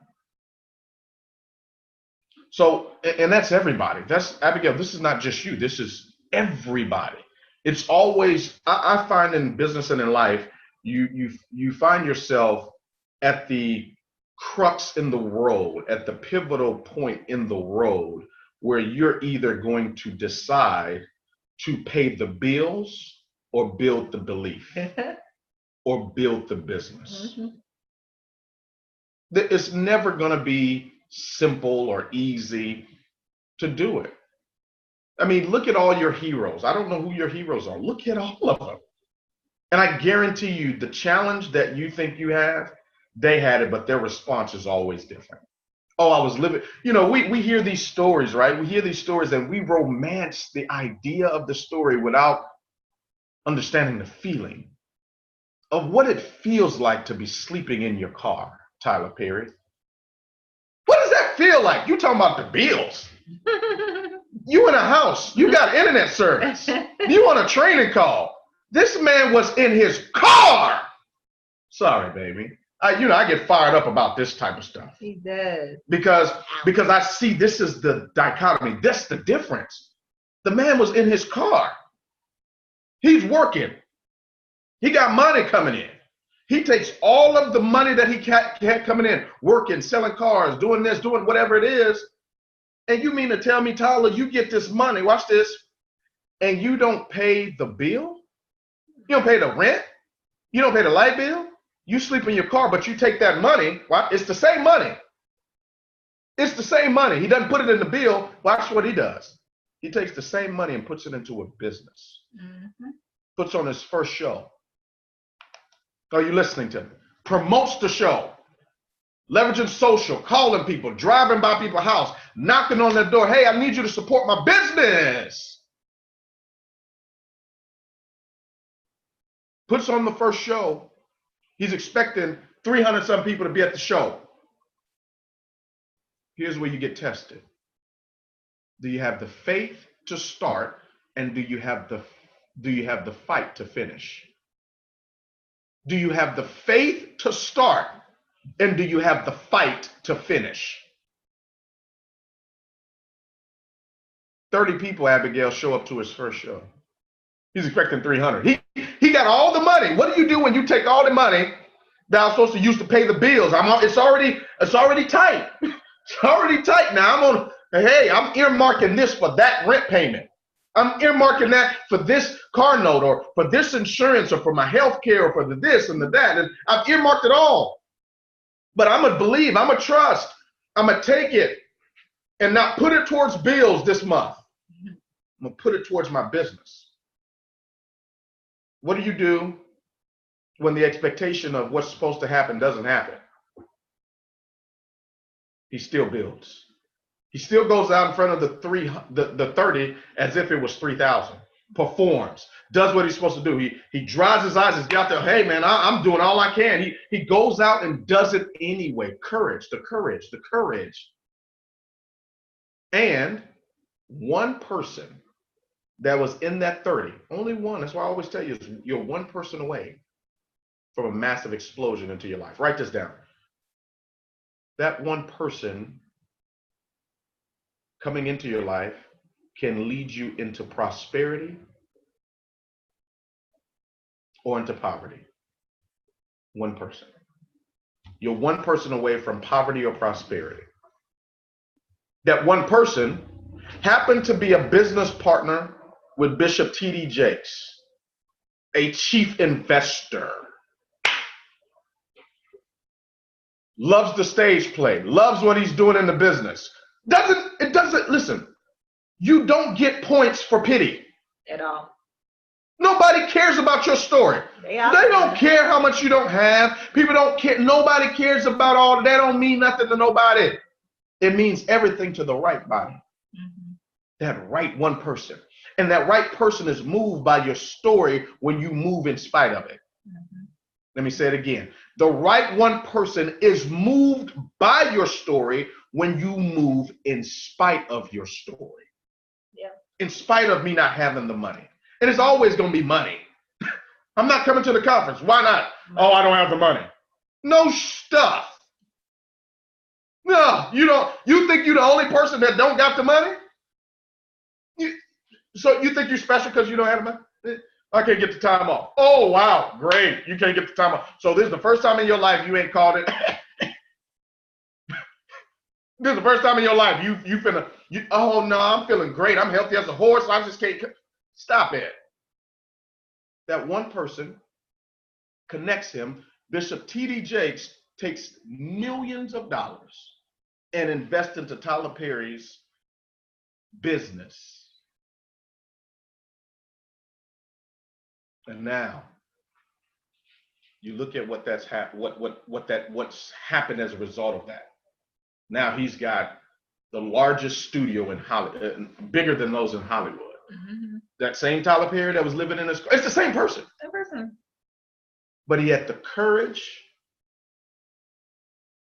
So, and that's everybody. That's, Abigail, this is not just you. This is everybody. It's always, I find in business and in life, you find yourself at the crux in the road, at the pivotal point in the road, where you're either going to decide to pay the bills or build the belief or build the business. Mm-hmm. It's never going to be simple or easy to do it. I mean, look at all your heroes. I don't know who your heroes are. Look at all of them. And I guarantee you, the challenge that you think you have, they had it, but their response is always different. Oh, I was living, you know, we hear these stories, right? We hear these stories and we romance the idea of the story without understanding the feeling of what it feels like to be sleeping in your car, Tyler Perry. What does that feel like? You talking about the bills. You in a house, you got internet service, you on a training call. This man was in his car. Sorry, baby. I get fired up about this type of stuff. He does. Because I see this is the dichotomy. That's the difference. The man was in his car. He's working. He got money coming in. He takes all of the money that he had coming in, working, selling cars, doing this, doing whatever it is. And you mean to tell me, Tyler, you get this money, watch this, and you don't pay the bill? You don't pay the rent? You don't pay the light bill? You sleep in your car, but you take that money. Well, it's the same money. It's the same money. He doesn't put it in the bill. Watch what he does. He takes the same money and puts it into a business. Mm-hmm. Puts on his first show. Are you listening to me? Promotes the show. Leveraging social, calling people, driving by people's house, knocking on their door. Hey, I need you to support my business. puts on the first show. He's expecting 300 some people to be at the show. Here's where you get tested. Do you have the faith to start, and do you have the fight to finish? Do you have the faith to start, and do you have the fight to finish? 30 people, Abigail, show up to his first show. He's expecting 300. He got all the money. What do you do when you take all the money that I was supposed to use to pay the bills? It's already tight. It's already tight now. I'm earmarking this for that rent payment. I'm earmarking that for this car note, or for this insurance, or for my health care, or for the this and the that. And I've earmarked it all. But I'm going to believe, I'm going to trust, I'm going to take it and not put it towards bills this month. I'm going to put it towards my business. What do you do when the expectation of what's supposed to happen doesn't happen? He still builds. He still goes out in front of the 30 as if it was 3,000. Performs, does what he's supposed to do. He dries his eyes and gets out there. Hey man, I'm doing all I can. He goes out and does it anyway. The courage. And one person that was in that 30, only one. That's why I always tell you, you're one person away from a massive explosion into your life. Write this down. That one person coming into your life can lead you into prosperity or into poverty. One person. You're one person away from poverty or prosperity. That one person happened to be a business partner with Bishop T.D. Jakes, a chief investor. Loves the stage play, loves what he's doing in the business. Listen, you don't get points for pity. At all. Nobody cares about your story. They don't care how much you don't have. People don't care. Nobody cares about all that. Don't mean nothing to nobody. It means everything to the right body. Mm-hmm. That right one person. And that right person is moved by your story when you move in spite of it. Mm-hmm. Let me say it again. The right one person is moved by your story when you move in spite of your story. Yeah. In spite of me not having the money. And it's always going to be money. I'm not coming to the conference. Why not? Oh, I don't have the money. No stuff. No, you don't. You think you're the only person that don't got the money? So you think you're special because you don't have the money? I can't get the time off. Oh, wow. Great. You can't get the time off. So this is the first time in your life you ain't called it. This is the first time in your life oh no, I'm feeling great. I'm healthy as a horse. I just can't. Stop it. That one person connects him. Bishop T.D. Jakes takes millions of dollars and invests into Tyler Perry's business. And now you look at what's happened as a result of that. Now he's got the largest studio in Hollywood, bigger than those in Hollywood. Mm-hmm. That same Tyler Perry that was living in his, it's the same person. Same person. But he had the courage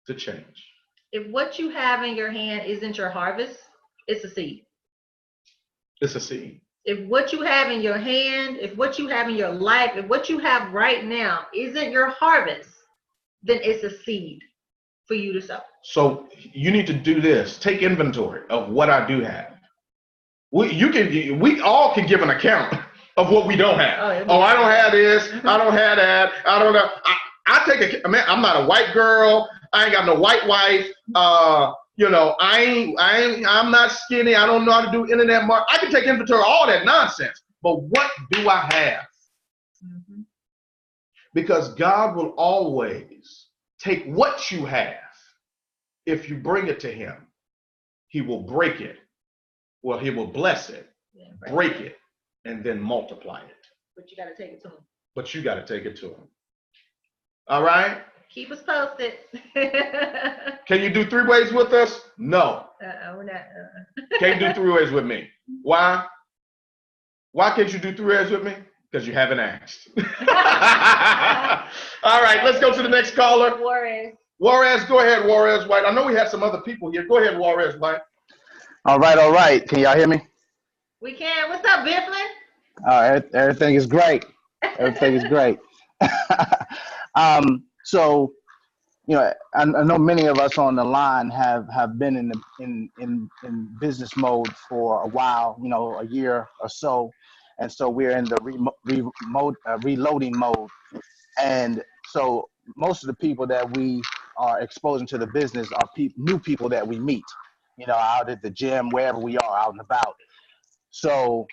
to change. If what you have in your hand isn't your harvest, it's a seed. It's a seed. If what you have in your hand, if what you have in your life, if what you have right now isn't your harvest, then it's a seed for you to sow. So you need to do this. Take inventory of what I do have. We all can give an account of what we don't have. Oh, I don't have this. I don't have that. I don't know. I'm not a white girl. I ain't got no white wife. I'm not skinny. I don't know how to do internet marketing. I can take inventory of all that nonsense. But what do I have? Mm-hmm. Because God will always take what you have. If you bring it to him, he will break it. Well, he will bless it, break it, and then multiply it. But you got to take it to him. But you got to take it to him. All right? Keep us posted. Can you do 3 ways with us? No. We're not. Can't do 3 ways with me. Why? Why can't you do 3 ways with me? because you haven't asked. All right, let's go to the next caller. Juarez, go ahead, Juarez White. I know we had some other people here. Go ahead, Juarez White. All right. Can y'all hear me? We can. What's up, Bifyln? Everything is great. Everything is great. So, I know many of us on the line have been in business mode for a while, a year or so, and so we're in the reloading mode, and so most of the people that we are exposing to the business are new people that we meet, out at the gym, wherever we are, out and about. So,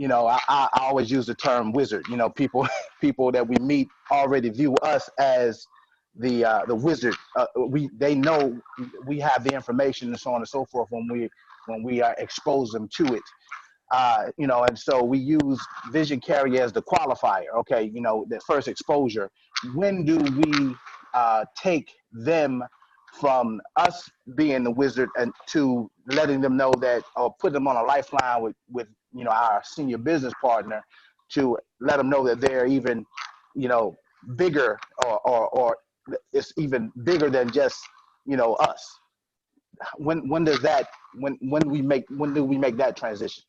I always use the term wizard. People that we meet already view us as the wizard. They know we have the information and so on and so forth when we expose them to it. And so we use vision carrier as the qualifier. Okay, the first exposure. When do we take them from us being the wizard and to letting them know that, or put them on a lifeline with our senior business partner to let them know that they're even, bigger or it's even bigger than just, us. When do we make that transition?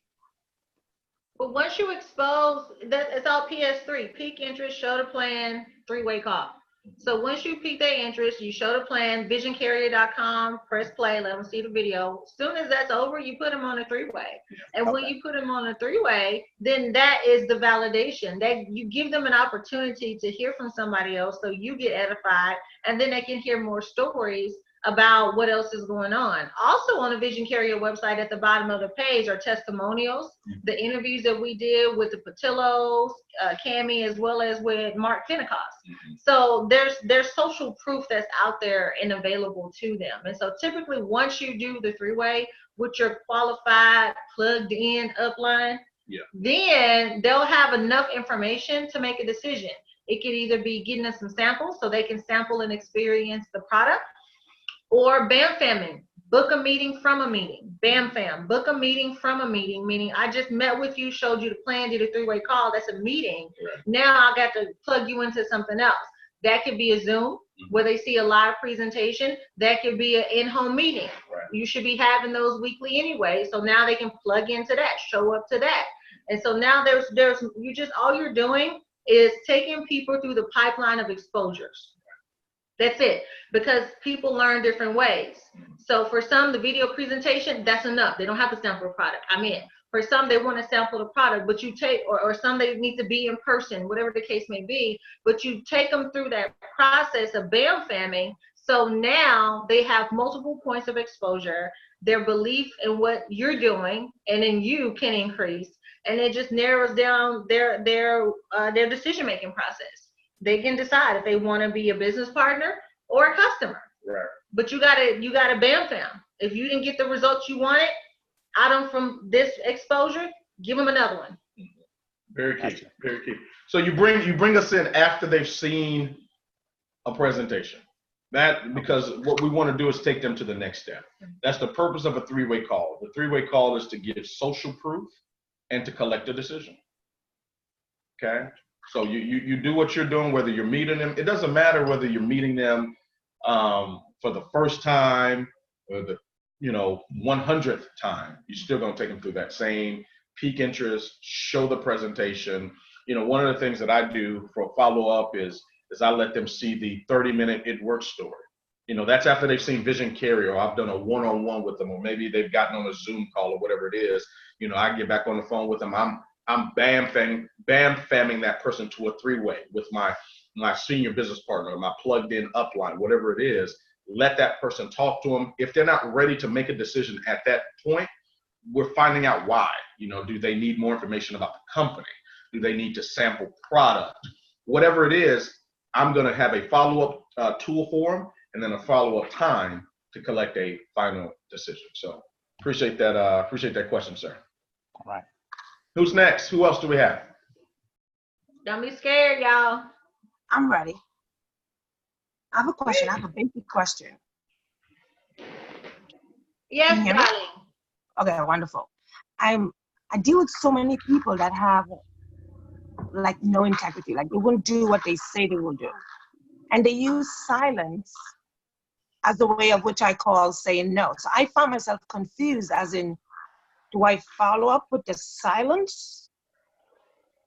But once you expose, it's all PS3, peak interest, show the plan, three-way call. So once you pique their interest, you show the plan, visioncarrier.com, press play, let them see the video. As soon as that's over, you put them on a three-way. And when you put them on a three-way, then that is the validation. That you give them an opportunity to hear from somebody else, so you get edified, and then they can hear more stories about what else is going on. Also on the Vision Carrier website at the bottom of the page are testimonials, the interviews that we did with the Patillos, Cammie, as well as with Mark Pentecost. So there's social proof that's out there and available to them. And so typically once you do the three-way with your qualified, plugged in upline, then they'll have enough information to make a decision. It could either be getting us some samples so they can sample and experience the product, or BAM famming, book a meeting from a meeting. BAM fam, book a meeting from a meeting, meaning I just met with you, showed you the plan, did a three-way call, that's a meeting. Right. Now I got to plug you into something else. That could be a Zoom where they see a live presentation. That could be an in-home meeting. Right. You should be having those weekly anyway. So now they can plug into that, show up to that. And so now all you're doing is taking people through the pipeline of exposures. That's it, because people learn different ways. So for some, the video presentation, that's enough. They don't have to sample a product. I'm in. For some, they want to sample the product, but you take, or some they need to be in person, whatever the case may be, but you take them through that process of BAM famming. So now they have multiple points of exposure. Their belief in what you're doing and in you can increase, and it just narrows down their decision-making process. They can decide if they want to be a business partner or a customer. Right. But you gotta BAM fam. If you didn't get the results you wanted out of from this exposure, give them another one. Very key. Very key. So you bring us in after they've seen a presentation. Because what we want to do is take them to the next step. That's the purpose of a three-way call. The three-way call is to give social proof and to collect a decision. Okay. So you do what you're doing, whether you're meeting them. It doesn't matter whether you're meeting them for the first time or the 100th time. You're still going to take them through that same peak interest, show the presentation. One of the things that I do for follow-up is I let them see the 30-minute It Works story. That's after they've seen Vision Carrier, or I've done a one-on-one with them, or maybe they've gotten on a Zoom call or whatever it is. I get back on the phone with them. I'm BAM famming that person to a three-way with my senior business partner, my plugged in upline, whatever it is. Let that person talk to them. If they're not ready to make a decision at that point, we're finding out why. Do they need more information about the company? Do they need to sample product? Whatever it is, I'm going to have a follow-up tool for them, and then a follow-up time to collect a final decision. So appreciate that question, sir. All right. Who's next? Who else do we have? Don't be scared, y'all. I'm ready. I have a question. I have a basic question. Yes, darling. Okay, wonderful. I deal with so many people that have like no integrity. Like they won't do what they say they will do. And they use silence as the way of which I call saying no. So I found myself confused as in, do I follow up with the silence?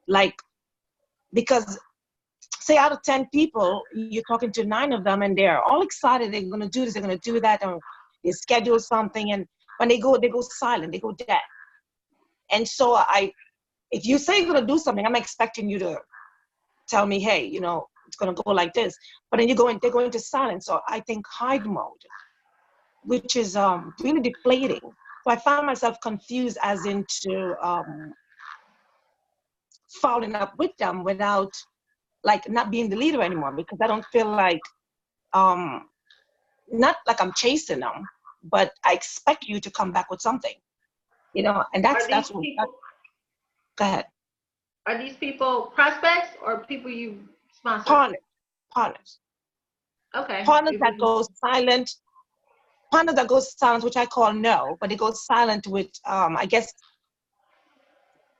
Like, because say out of 10 people, you're talking to 9 of them and they're all excited, they're gonna do this, they're gonna do that, or they schedule something, and when they go silent, they go dead. And so if you say you're gonna do something, I'm expecting you to tell me, hey, you know, it's gonna go like this. But then they go into silence. So I think hide mode, which is really deflating. So I found myself confused as into following up with them without like not being the leader anymore, because I don't feel like, not like I'm chasing them, but I expect you to come back with something, you know, and that's what, go ahead. Are these people prospects or people you sponsor? Partners. Okay. Partners that go silent, which I call no, but they go silent with, I guess,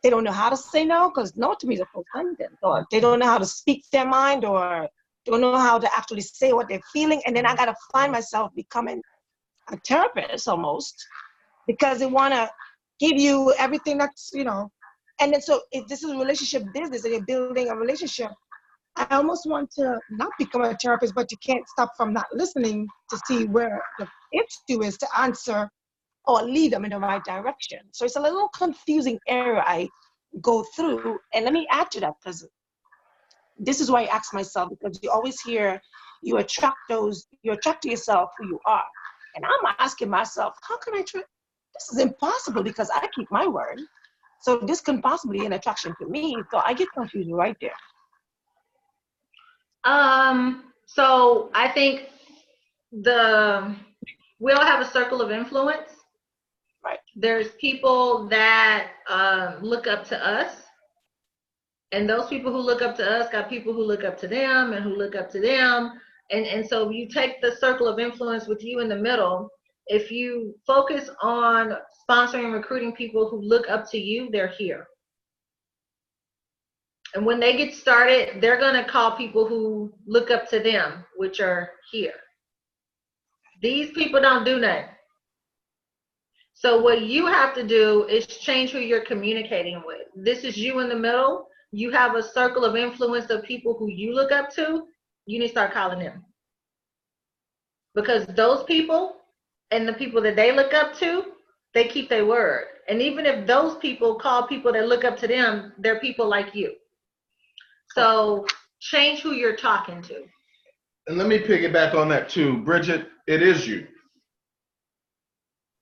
they don't know how to say no, because no to me is a full sentence, or they don't know how to speak their mind, or don't know how to actually say what they're feeling. And then I got to find myself becoming a therapist almost, because they want to give you everything that's, you know. And then so if this is a relationship business and you're building a relationship, I almost want to not become a therapist, but you can't stop from not listening to see where the issue is to answer or lead them in the right direction. So it's a little confusing area I go through. And let me add to that, because this is why I ask myself, because you always hear you attract to yourself who you are. And I'm asking myself, how can I this is impossible because I keep my word. So this can possibly be an attraction to me. So I get confused right there. So I think we all have a circle of influence. Right. There's people that look up to us, and those people who look up to us got people who look up to them and who look up to them. And so you take the circle of influence with you in the middle. If you focus on sponsoring and recruiting people who look up to you, they're here. And when they get started, they're going to call people who look up to them, which are here. These people don't do nothing. So what you have to do is change who you're communicating with. This is you in the middle. You have a circle of influence of people who you look up to. You need to start calling them. Because those people and the people that they look up to, they keep their word. And even if those people call people that look up to them, they're people like you. So change who you're talking to. And let me piggyback on that too. Bridget, it is you.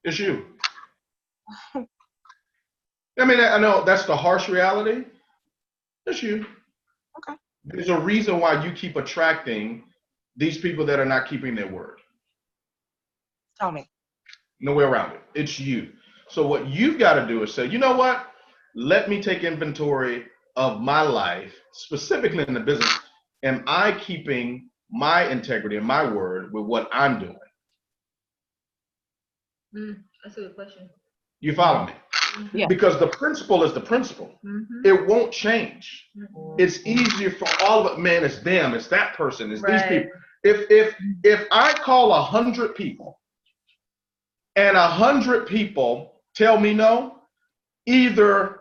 It's you. I mean, I know that's the harsh reality. It's you. Okay. There's a reason why you keep attracting these people that are not keeping their word. Tell me. No way around it. It's you. So what you've got to do is say, you know what? Let me take inventory of my life, specifically in the business. Am I keeping my integrity and my word with what I'm doing? That's a good question. You follow me? Yeah. Because the principle is the principle. Mm-hmm. It won't change. Mm-hmm. It's easier for all of it. Man, it's them, it's that person, it's Right. these people. If I call 100 people and 100 people tell me no, either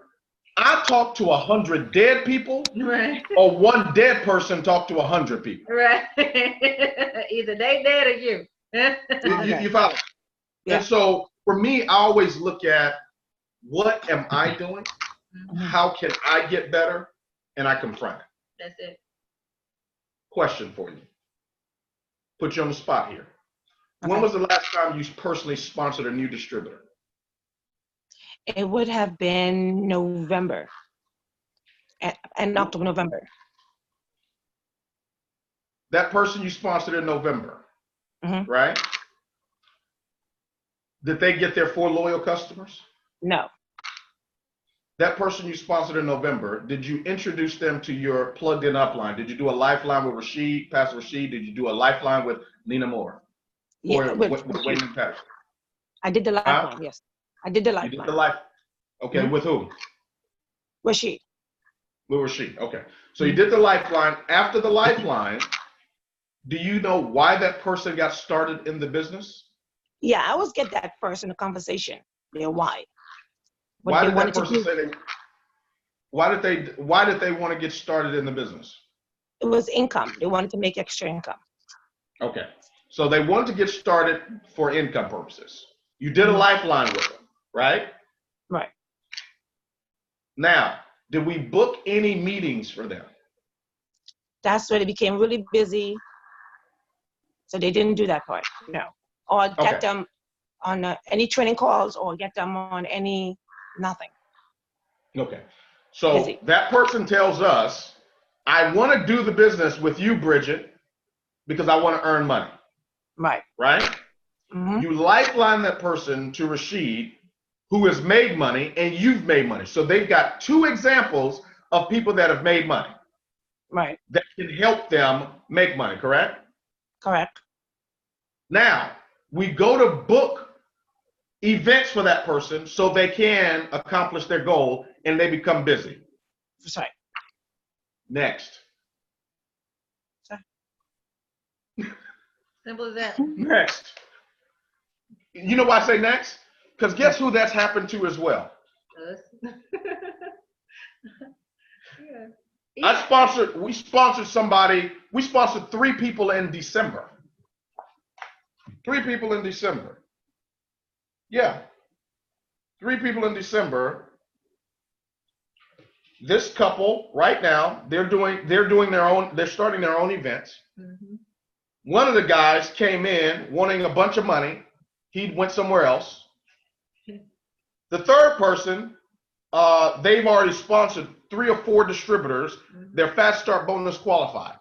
I talk to 100 dead people, Right. or one dead person talk to 100 people. Right. Either they dead or you. You follow? Yeah. And so for me, I always look at what am I doing? How can I get better? And I confront it. That's it. Question for you. Put you on the spot here. Okay. When was the last time you personally sponsored a new distributor? It would have been November. And October, November. That person you sponsored in November, right? Did they get their 4 loyal customers? No. That person you sponsored in November, did you introduce them to your plugged in upline? Did you do a lifeline with Rashid, Pastor Rashid? Did you do a lifeline with Nina Moore? Yeah, Or with Wayne Patterson? I did the lifeline, yes. I did the You lifeline. did the life. Okay, with who? Rashid. Where was she? Okay. So you did the lifeline. After the lifeline, do you know why that person got started in the business? Yeah, I always get that first in the conversation. Yeah, why? What Why they did that wanted to person do. say why did they want to get started in the business? It was income. They wanted to make extra income. Okay. So they wanted to get started for income purposes. You did a lifeline with them, right? Right. Now, did we book any meetings for them? That's where they became really busy. So they didn't do that part, no. Or get them on any training calls or get them on any, nothing. Okay. So Busy. that person tells us, I want to do the business with you, Bridget, because I want to earn money. Right. Right? Mm-hmm. You lifeline that person to Rashid, who has made money, and you've made money. So they've got two examples of people that have made money. Right. That can help them make money, correct? Correct. Now, we go to book events for that person so they can accomplish their goal and they become busy. That's right. Next. Simple as that. Next. You know why I say next? Because guess who that's happened to as well? Us. We sponsored 3 people in December. 3 people in December. Yeah. 3 people in December. This couple right now, they're starting their own events. Mm-hmm. One of the guys came in wanting a bunch of money. He went somewhere else. The third person, they've already sponsored 3 or 4 distributors. Mm-hmm. They're Fast Start bonus qualified.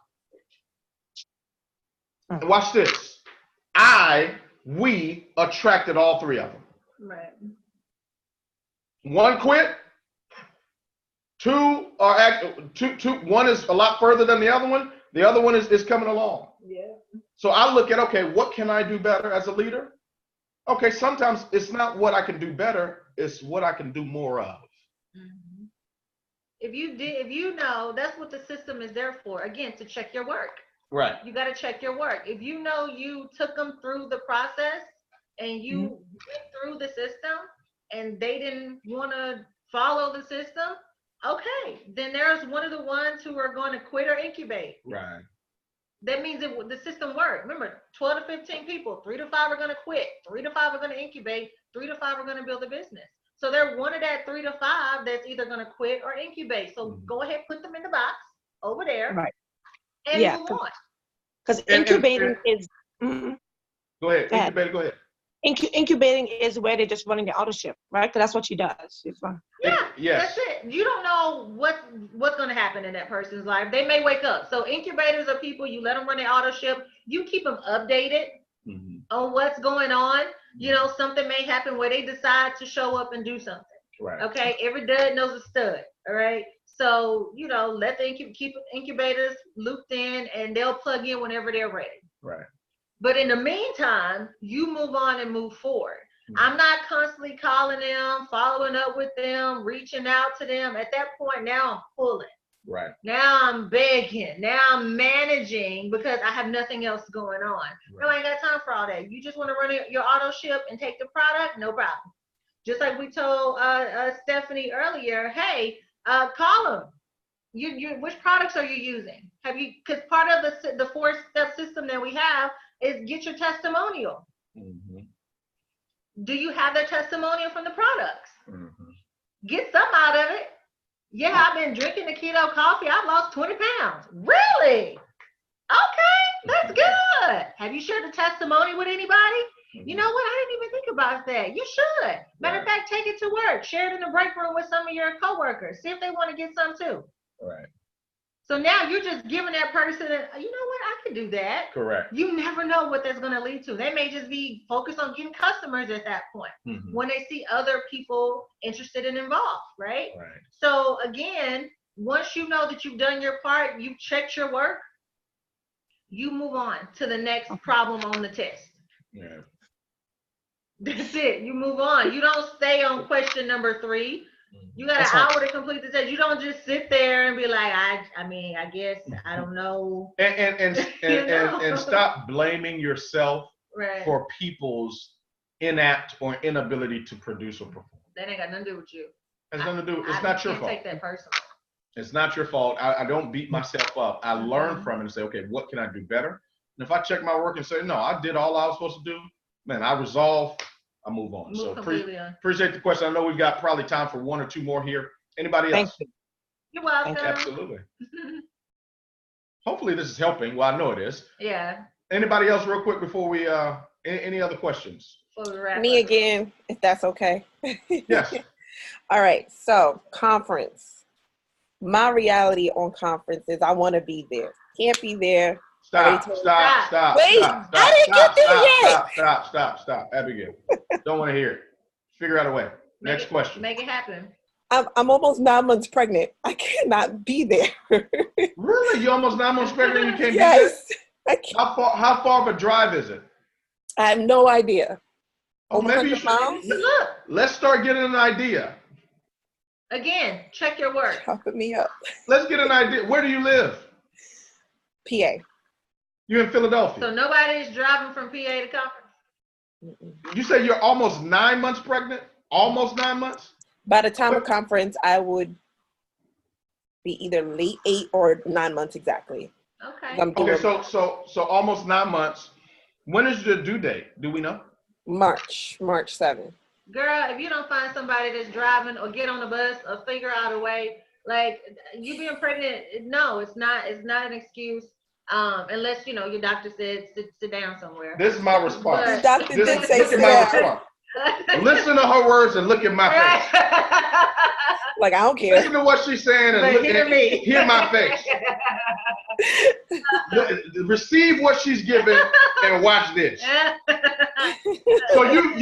And watch this. We attracted all 3 of them. Right. 1 quit. 2 are one is a lot further than the other one. The other one is coming along. Yeah. So I look at, okay, what can I do better as a leader? Okay, sometimes it's not what I can do better, it's what I can do more of. Mm-hmm. If you know, that's what the system is there for. Again, to check your work. Right. You got to check your work. If you know you took them through the process and you went through the system and they didn't want to follow the system, okay, then there's one of the ones who are going to quit or incubate. Right. That means the system worked. Remember, 12 to 15 people, 3 to 5 are going to quit, 3 to 5 are going to incubate, 3 to 5 are going to build a business. So they're one of that 3 to 5 that's either going to quit or incubate. So go ahead, put them in the box over there, right, and move on. Because incubating is. Go ahead, incubating. Go ahead. Incubating is where they're just running the auto ship, right? Because that's what she does. Yeah, yes. That's it. You don't know what's going to happen in that person's life. They may wake up. So incubators are people, you let them run the auto ship. You keep them updated on what's going on. You know, something may happen where they decide to show up and do something. Right. Okay, every dud knows a stud. All right. So, you know, let the keep incubators looped in and they'll plug in whenever they're ready. Right. But in the meantime, you move on and move forward. I'm not constantly calling them, following up with them, reaching out to them. At that point, now I'm pulling. Right. Now I'm begging. Now I'm managing because I have nothing else going on. Right. No, I ain't got time for all that. You just want to run your auto ship and take the product? No problem. Just like we told Stephanie earlier, hey, call them. You which products are you using? Have you? Because part of the 4-step system that we have is get your testimonial. Do you have their testimonial from the products? Get some out of it. Yeah, I've been drinking the keto coffee. I've lost 20 pounds. Really? Okay, that's good. Have you shared the testimony with anybody? You know what? I didn't even think about that. You should. Matter of fact, take it to work. Share it in the break room with some of your coworkers. See if they want to get some too. Right. So now you're just giving that person, you know what, I could do that. Correct. You never know what that's going to lead to. They may just be focused on getting customers at that point when they see other people interested and involved, right? Right. So again, once you know that you've done your part, you've checked your work, you move on to the next problem on the test. Yeah. That's it. You move on. You don't stay on question number 3. You got That's an right. hour to complete the test. You don't just sit there and be like, I mean, I guess I don't know. And stop blaming yourself Right. for people's inapt or inability to produce or perform. That ain't got nothing to do with you. It's nothing to do. It's not your can't fault. take that personal. It's not your fault. I don't beat myself up. I learn from it and say, okay, what can I do better? And if I check my work and say, no, I did all I was supposed to do, man, I resolve, I move on. Move completely on. Appreciate the question. I know we've got probably time for one or two more here. Anybody else? Thank you. You're welcome. Absolutely. Hopefully this is helping. Well, I know it is. Yeah. Anybody else real quick before we, any other questions? Before we wrap Me up. again, if that's okay. Yes. All right. So conference. My reality on conference is I want to be there. Can't be there. Stop. Already told- Stop. Wait, Stop, I didn't get there yet. Stop. Abigail. Don't want to hear it. Figure out a way. Next question. Make it happen. I'm almost 9 months pregnant. I cannot be there. Really? You're almost 9 months pregnant and you can't Yes. be there? How far of a drive is it? I have no idea. Oh, Over maybe you 100 miles? should. Look, Let's start getting an idea. again, check your work. Chopping me up. Let's get an idea. Where do you live? PA. You're in Philadelphia. So nobody's driving from PA to conference. You say you're almost 9 months pregnant? Almost 9 months? By the time of conference, I would be either late 8 or 9 months exactly. Okay. I'm doing Okay, so almost 9 months. When is the due date? Do we know? March 7th. Girl, if you don't find somebody that's driving or get on the bus or figure out a way, like you being pregnant, no, it's not an excuse. Unless you know your doctor said sit down somewhere. This is my response. The doctor did say This is my that. response. Listen to her words and look at my face. Like, I don't care. Listen to what she's saying and But look hear at me. hear my face. Receive what she's giving and watch this. So you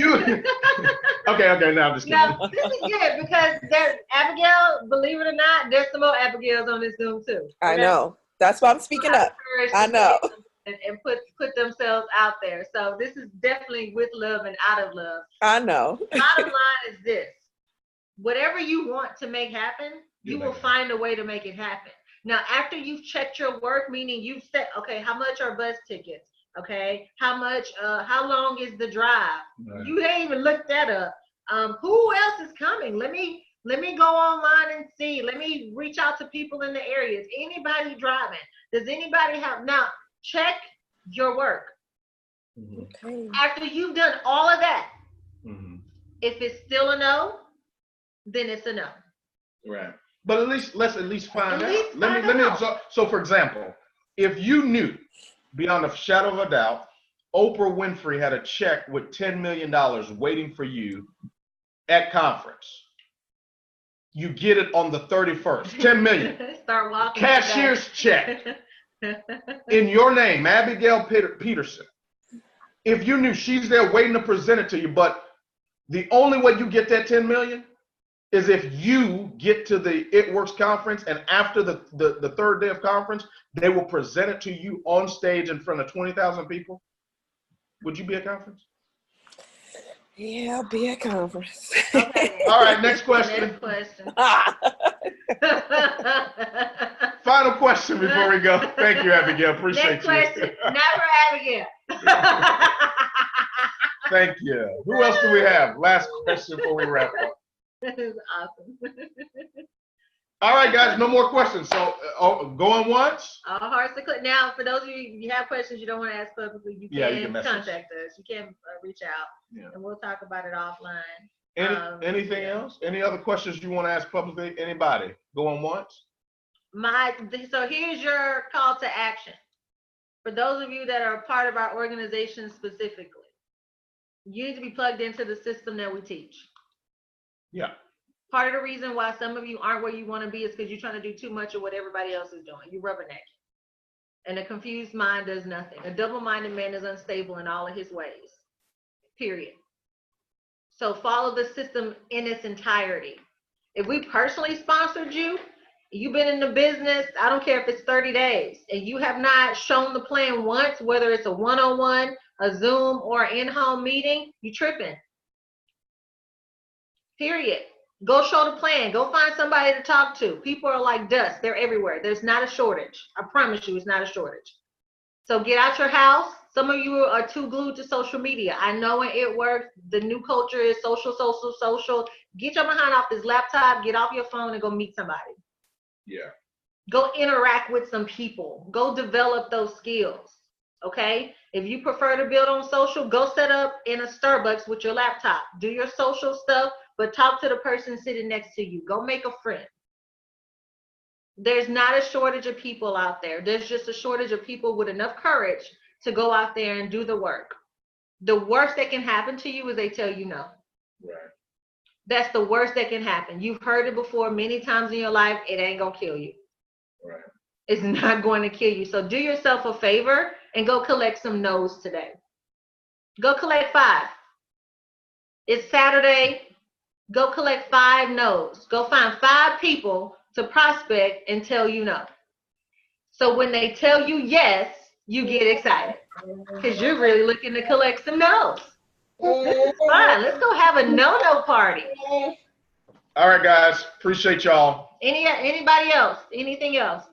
okay, now I'm just kidding. Now, this is good because there's Abigail, believe it or not, there's some more Abigails on this Zoom too. I know. That's why I'm speaking up. I know. And put themselves out there. So this is definitely with love and out of love. I know. Bottom line is this. Whatever you want to make happen, you will find a way to make it happen. Now, after you've checked your work, meaning you've said, okay, how much are bus tickets? Okay, how long is the drive? Right. You ain't even looked that up. Who else is coming? Let me go online and see. Let me reach out to people in the areas. Anybody driving? Does anybody have? Now, check your work. Okay. After you've done all of that, Mm-hmm. if it's still a no, then it's a no. Right. But let's at least find At out. least Let find me out. absorb. So for example, if you knew beyond a shadow of a doubt, Oprah Winfrey had a check with $10 million waiting for you at conference. You get it on the 31st, 10 million. Start walking. Cashier's check in your name, Abigail Peterson. If you knew she's there waiting to present it to you, but the only way you get that 10 million is if you get to the It Works conference, and after the third day of conference, they will present it to you on stage in front of 20,000 people. Would you be at conference? Yeah, I'll be at conference. Okay. All right, next question. Next question. Final question before we go. Thank you, Abigail. Appreciate Next question. you. Never Abigail. Thank you. Who else do we have? Last question before we wrap up. This is awesome. All right, guys, no more questions. So going once? All hearts are clear. Now, for those of you have questions you don't want to ask publicly, you can message. contact us. You can reach out, and we'll talk about it offline. Anything else? Any other questions you want to ask publicly? Anybody? Going once? So here's your call to action. For those of you that are a part of our organization specifically, you need to be plugged into the system that we teach. Yeah. Part of the reason why some of you aren't where you want to be is because you're trying to do too much of what everybody else is doing. You rubbernecking. And a confused mind does nothing. A double-minded man is unstable in all of his ways. Period. So follow the system in its entirety. If we personally sponsored you, you've been in the business, I don't care if it's 30 days, and you have not shown the plan once, whether it's a one-on-one, a Zoom, or an in-home meeting, you tripping. Period. Go show the plan. Go find somebody to talk to. People are like dust. They're everywhere. There's not a shortage. I promise you, it's not a shortage. So get out your house. Some of you are too glued to social media. I know it works. The new culture is social, social, social. Get your behind off this laptop. Get off your phone and go meet somebody. Yeah. Go interact with some people. Go develop those skills. Okay? If you prefer to build on social, go set up in a Starbucks with your laptop. Do your social stuff, but talk to the person sitting next to you. Go make a friend. There's not a shortage of people out there. There's just a shortage of people with enough courage to go out there and do the work. The worst that can happen to you is they tell you no. Right. That's the worst that can happen. You've heard it before many times in your life. It ain't gonna kill you. Right. It's not going to kill you. So do yourself a favor and go collect some no's today. Go collect 5. It's Saturday. Go collect 5 no's. Go find 5 people to prospect and tell you no. So when they tell you yes, you get excited because you're really looking to collect some no's. This is fun. Let's go have a no-no party. All right, guys. Appreciate y'all. Anybody else? Anything else?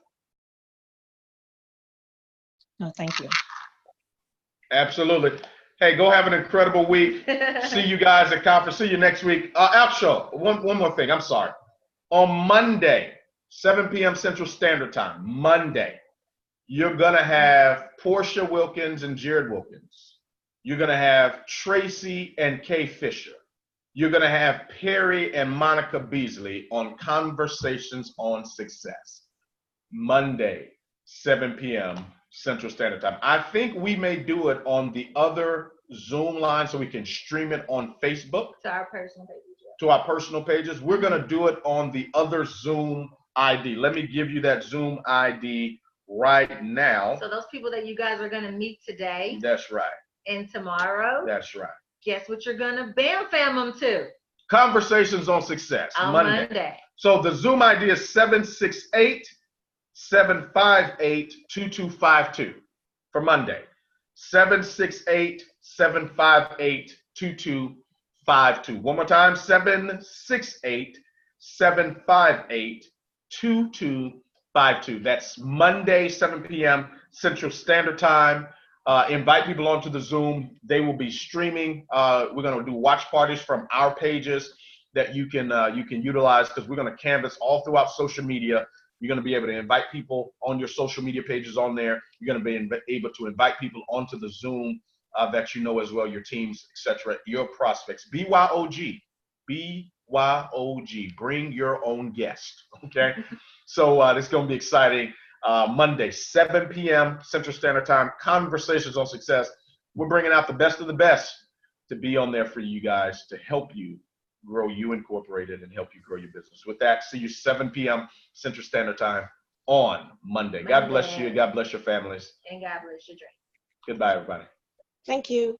No, thank you. Absolutely. Hey, go have an incredible week. See you guys at conference. See you next week. Actually, one more thing. I'm sorry. On Monday, 7 p.m. Central Standard Time, Monday, you're going to have Porshea Wilkins and Jarrod Wilkins. You're going to have Tracy and Kay Fisher. You're going to have Perry and Monica Beasley on Conversations on Success. Monday, 7 p.m. Central Standard Time. I think we may do it on the other Zoom line so we can stream it on Facebook. To our personal pages. To our personal pages. We're going to do it on the other Zoom ID. Let me give you that Zoom ID right now. So those people that you guys are going to meet today. That's right. And tomorrow. That's right. Guess what you're going to bam fam them to? Conversations on Success. On Monday. So the Zoom ID is 768-758-2252 for Monday. 768-758-2252. One more time, 768-758-2252. That's Monday, 7 p.m. Central Standard Time. Invite people onto the Zoom. They will be streaming. We're going to do watch parties from our pages that you can utilize because we're going to canvas all throughout social media. You're going to be able to invite people on your social media pages on there. You're going to be able to invite people onto the Zoom that you know as well, your teams, etc., your prospects. BYOG. BYOG. Bring your own guest. Okay? So this is going to be exciting. Monday, 7 p.m. Central Standard Time, Conversations on Success. We're bringing out the best of the best to be on there for you guys to help you grow you incorporated and help you grow your business. With that, see you 7 p.m. Central Standard Time on Monday. God bless you. God bless your families. And God bless your dream. Goodbye, everybody. Thank you.